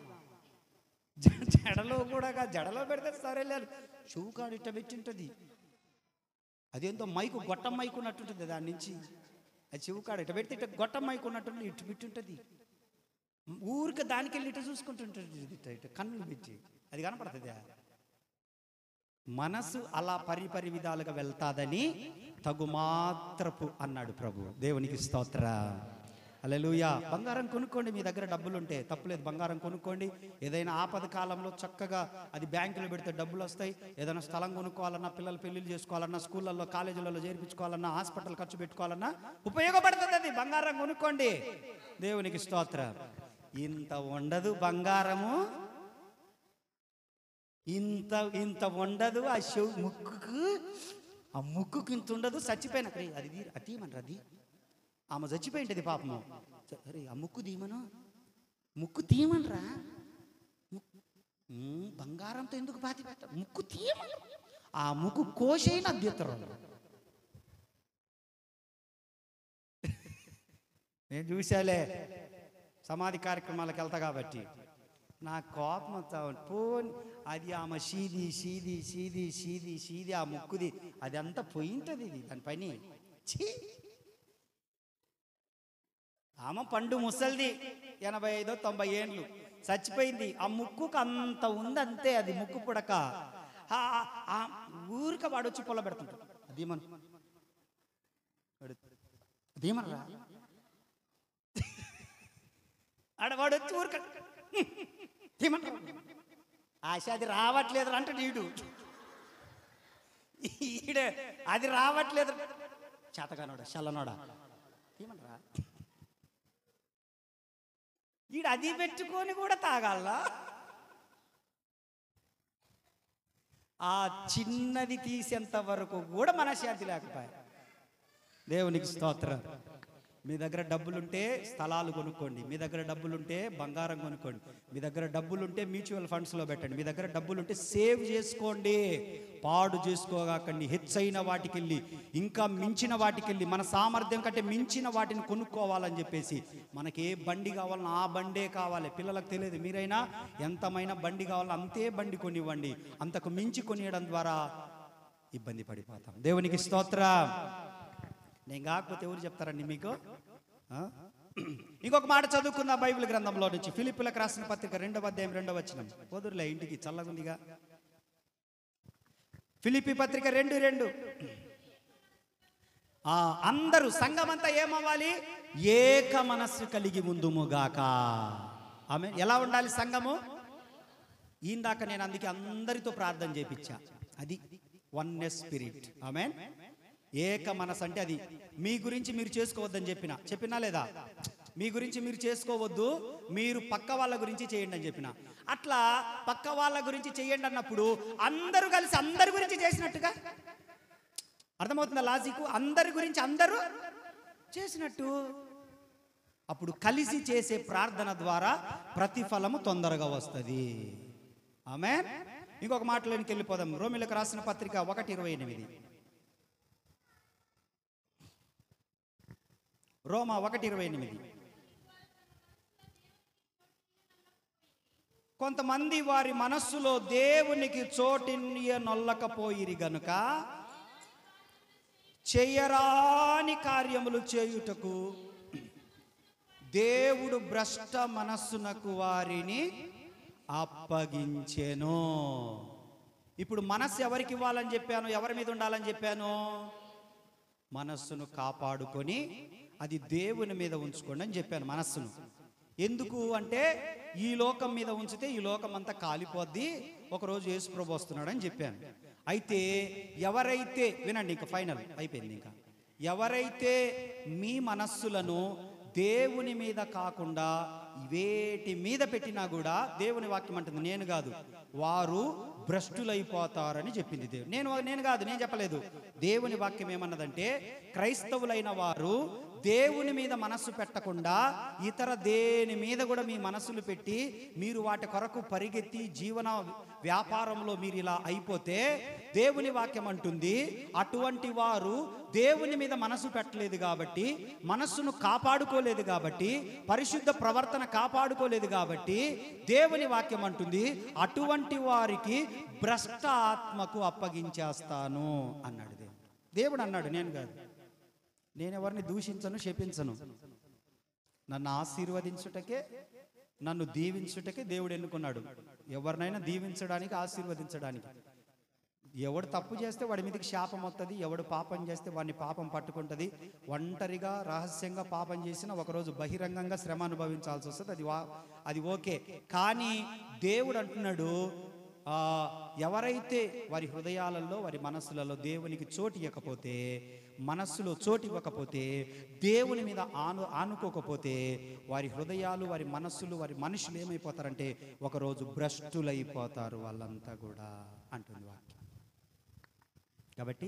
Speaker 1: జడలో కూడా జడలో పెడితే సరేలేదు, చెవు కాడ ఇట్ట పెట్టి ఉంటుంది. అదేంతో మైకు గొట్టం మైకు ఉన్నట్టుంటుంది, దాని నుంచి అది చెవు కాడ ఇట్ట పెడితే ఇట్ట గొట్టం మైకు ఉన్నట్టుంటుంది, ఇటు పెట్టి ఉంటుంది. ఊరికి దానికి వెళ్ళి ఇట్ట చూసుకుంటుంటుంది, ఇట్ట కన్నులు పెట్టి, అది కనపడుతుంది. మనసు అలా పరిపరి విధాలుగా వెళ్తాదని తగుమాత్రపు అన్నాడు ప్రభు. దేవునికి స్తోత్ర, హల్లెలూయా. బంగారం కొనుక్కోండి, మీ దగ్గర డబ్బులు ఉంటే తప్పులేదు, బంగారం కొనుక్కోండి. ఏదైనా ఆపద కాలంలో చక్కగా అది బ్యాంకులో పెడితే డబ్బులు వస్తాయి. ఏదైనా స్థలం కొనుక్కోవాలన్నా, పిల్లలు పెళ్లిళ్ళు చేసుకోవాలన్నా, స్కూళ్ళల్లో కాలేజీలలో చేర్పించుకోవాలన్నా, హాస్పిటల్ ఖర్చు పెట్టుకోవాలన్నా ఉపయోగపడుతుంది. అది బంగారం కొనుక్కోండి. దేవునికి స్తోత్ర. ఇంత ఉండదు బంగారము, ఇంత ఇంత ఉండదు. ఆ ముక్కుకు, ఆ ముక్కుకు ఇంత ఉండదు. చచ్చిపోయిన అది అతీమనరా, అది ఆమె చచ్చిపోయింటది పాపము. అరే ఆ ముక్కు తీయమను, ముక్కు తీయమనరా, బంగారంతో ఎందుకు పాతి పెట్ట, ముక్కు తీయమను. ఆ ముక్కు కోసైన అద్భుతం. నేను చూశాలే, సమాధి కార్యక్రమాలకు వెళ్తా కాబట్టి నా కోపం వస్తా. పోని అది ఆమె సీది సీది సీది సీది సీది ఆ ముక్కుది అది అంతా పోయింటది. ఇది దాని పని. ఆమె పండు ముసలిది, 85-90 ఏండ్లు, చచ్చిపోయింది. ఆ ముక్కుకు అంత ఉంది అంతే, అది ముక్కు పుడక. ఊరిక వాడు వచ్చి పొల పెడుతుంటాడు. అదేమనరా ఆడవాడు వచ్చి ఊరిక ఆశ అది రావట్లేదు అంటే నీడు ఈడే అది రావట్లేదు, చేతగానోడా చల్లనోడా ఏమంటారా, ఈడు అది పెట్టుకొని కూడా తాగాల. ఆ చిన్నది తీసేంత వరకు కూడా మనశ్శాంతి లేకపోయా. దేవునికి స్తోత్రం. మీ దగ్గర డబ్బులుంటే స్థలాలు కొనుక్కోండి, మీ దగ్గర డబ్బులుంటే బంగారం కొనుక్కోండి, మీ దగ్గర డబ్బులుంటే మ్యూచువల్ ఫండ్స్లో పెట్టండి, మీ దగ్గర డబ్బులుంటే సేవ్ చేసుకోండి, పాడు చేసుకోగాకండి. హెచ్చైన వాటికి వెళ్ళి, ఇంకా మించిన వాటికి వెళ్ళి, మన సామర్థ్యం కంటే మించిన వాటిని కొనుక్కోవాలని చెప్పేసి, మనకి ఏ బండి కావాలన్నా ఆ బండే కావాలి. పిల్లలకు తెలియదు, మీరైనా ఎంతమైనా బండి కావాలన్నా అంతే బండి కొనివ్వండి. అంతకు మించి కొనియడం ద్వారా ఇబ్బంది పడిపోతాం. దేవునికి స్తోత్రం. నేను కాకపోతే ఎవరు చెప్తారండి మీకు? ఇంకొక మాట చదువుకుందాం బైబిల్ గ్రంథంలో నుంచి. ఫిలిప్పీలకు రాసిన పత్రిక 2వ అధ్యాయం 2వ వచనం. పోదురులే ఇంటికి, చల్లగుందిగా. ఫిలిప్పీ పత్రిక 2:2. అందరూ సంఘమంతా ఏమవ్వాలి? ఏక మనస్సు కలిగి ముందుముగాక. ఆమె ఎలా ఉండాలి సంఘము? ఇందాక నేను అందుకే అందరితో ప్రార్థన చేపించా. అది వన్నెస్ స్పిరిట్. ఆమెన్. ఏక మనసు అంటే అది మీ గురించి మీరు చేసుకోవద్దని చెప్పినా లేదా? మీ గురించి మీరు చేసుకోవద్దు, మీరు పక్క వాళ్ళ గురించి చేయండి అని చెప్పిన. అట్లా పక్క వాళ్ళ గురించి చేయండి అన్నప్పుడు అందరూ కలిసి అందరి గురించి చేసినట్టుగా అర్థమవుతుందా లాజిక్? అందరి గురించి అందరూ చేసినట్టు. అప్పుడు కలిసి చేసే ప్రార్థన ద్వారా ప్రతిఫలము తొందరగా వస్తుంది. ఆమేన్. ఇంకొక మాటలోనికి వెళ్ళిపోదాం. రోమీయులకు రాసిన పత్రిక 1:28. రోమా 1:28. కొంతమంది వారి మనస్సులో దేవునికి చోటియ్యనొల్లకపోయిరి గనుక చేయరాని కార్యములు చేయుటకు దేవుడు భ్రష్ట మనస్సునకు వారిని అప్పగించెను. ఇప్పుడు మనస్సు ఎవరికి ఇవ్వాలని చెప్పాను? ఎవరి మీద ఉండాలని చెప్పాను? మనస్సును కాపాడుకొని అది దేవుని మీద ఉంచుకోండి అని చెప్పాను. మనస్సును ఎందుకు అంటే ఈ లోకం మీద ఉంచితే ఈ లోకం అంతా కాలిపోద్ది, ఒకరోజు యేసుప్రభు వస్తున్నాడు అని చెప్పాను. అయితే ఎవరైతే వినండి, ఇంకా ఫైనల్ అయిపోయింది. ఇంకా ఎవరైతే మీ మనస్సులను దేవుని మీద కాకుండా వేటి మీద పెట్టినా కూడా, దేవుని వాక్యం అంటుంది, నేను కాదు, వారు భ్రష్టులైపోతారని చెప్పింది దేవుడు. నేను చెప్పలేదు. దేవుని వాక్యం ఏమన్నదంటే, క్రైస్తవులైన వారు దేవుని మీద మనస్సు పెట్టకుండా ఇతర దేని మీద కూడా మీ మనస్సులు పెట్టి మీరు వాటి కొరకు పరిగెత్తి జీవన వ్యాపారంలో మీరు ఇలా అయిపోతే, దేవుని వాక్యం అంటుంది అటువంటి వారు దేవుని మీద మనసు పెట్టలేదు కాబట్టి, మనస్సును కాపాడుకోలేదు కాబట్టి, పరిశుద్ధ ప్రవర్తన కాపాడుకోలేదు కాబట్టి, దేవుని వాక్యం అంటుంది అటువంటి వారికి భ్రష్ట ఆత్మకు అప్పగించేస్తాను అన్నాడు దేవుడు అన్నాడు, నేను కాదు. నేను ఎవరిని దూషించను, శపించను. నన్ను ఆశీర్వదించుటకే, నన్ను దీవించుటకే దేవుడు ఎన్నుకున్నాడు. ఎవరినైనా దీవించడానికి, ఆశీర్వదించడానికి. ఎవడు తప్పు చేస్తే వాడి మీదకి శాపం వస్తుంది, ఎవడు పాపం చేస్తే వాడిని పాపం పట్టుకుంటుంది. ఒంటరిగా రహస్యంగా పాపం చేసినా ఒకరోజు బహిరంగంగా శ్రమ అనుభవించాల్సి వస్తుంది. అది ఓకే. కానీ దేవుడు అంటున్నాడు, ఎవరైతే వారి హృదయాలలో, వారి మనస్సులలో దేవునికి చోటు ఇవ్వకపోతే, మనస్సులో చోటు ఇవ్వకపోతే, దేవుని మీద ఆనుకోకపోతే, వారి హృదయాలు, వారి మనస్సులు, వారి మనుషులు ఏమైపోతారంటే ఒకరోజు భ్రష్టులైపోతారు వాళ్ళంతా కూడా అంటుంది వాక్యం. కాబట్టి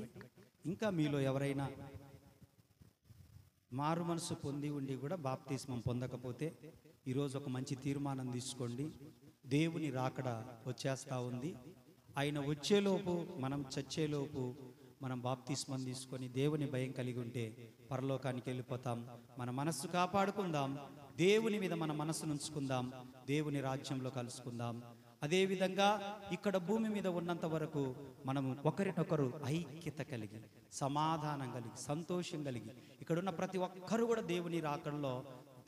Speaker 1: ఇంకా మీలో ఎవరైనా మారు మనసు పొంది ఉండి కూడా బాప్తిస్మం పొందకపోతే, ఈరోజు ఒక మంచి తీర్మానం తీసుకోండి. దేవుని రాకడ వచ్చేస్తూ ఉంది. ఆయన వచ్చేలోపు, మనం చచ్చేలోపు మనం బాప్తిస్మం తీసుకొని దేవుని భయం కలిగి ఉంటే పరలోకానికి వెళ్ళిపోతాం. మన మనస్సు కాపాడుకుందాం, దేవుని మీద మన మనస్సును ఉంచుకుందాం, దేవుని రాజ్యంలో కలుసుకుందాం. అదేవిధంగా ఇక్కడ భూమి మీద ఉన్నంత వరకు మనము ఒకరినొకరు ఐక్యత కలిగి, సమాధానం కలిగి, సంతోషం కలిగి, ఇక్కడున్న ప్రతి ఒక్కరు కూడా దేవుని రాకడలో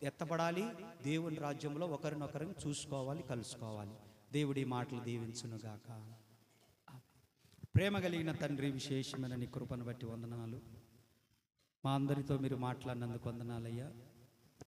Speaker 1: ఎత్తబడాలి. దేవుని రాజ్యంలో ఒకరినొకరిని చూసుకోవాలి, కలుసుకోవాలి. దేవుడి మాటలు దీవించునుగాక. ప్రేమ కలిగిన తండ్రి, విశేషమైన నీ కృపను బట్టి వందనాలు. మా అందరితో మీరు మాట్లాడినందుకు వందనాలయ్యా.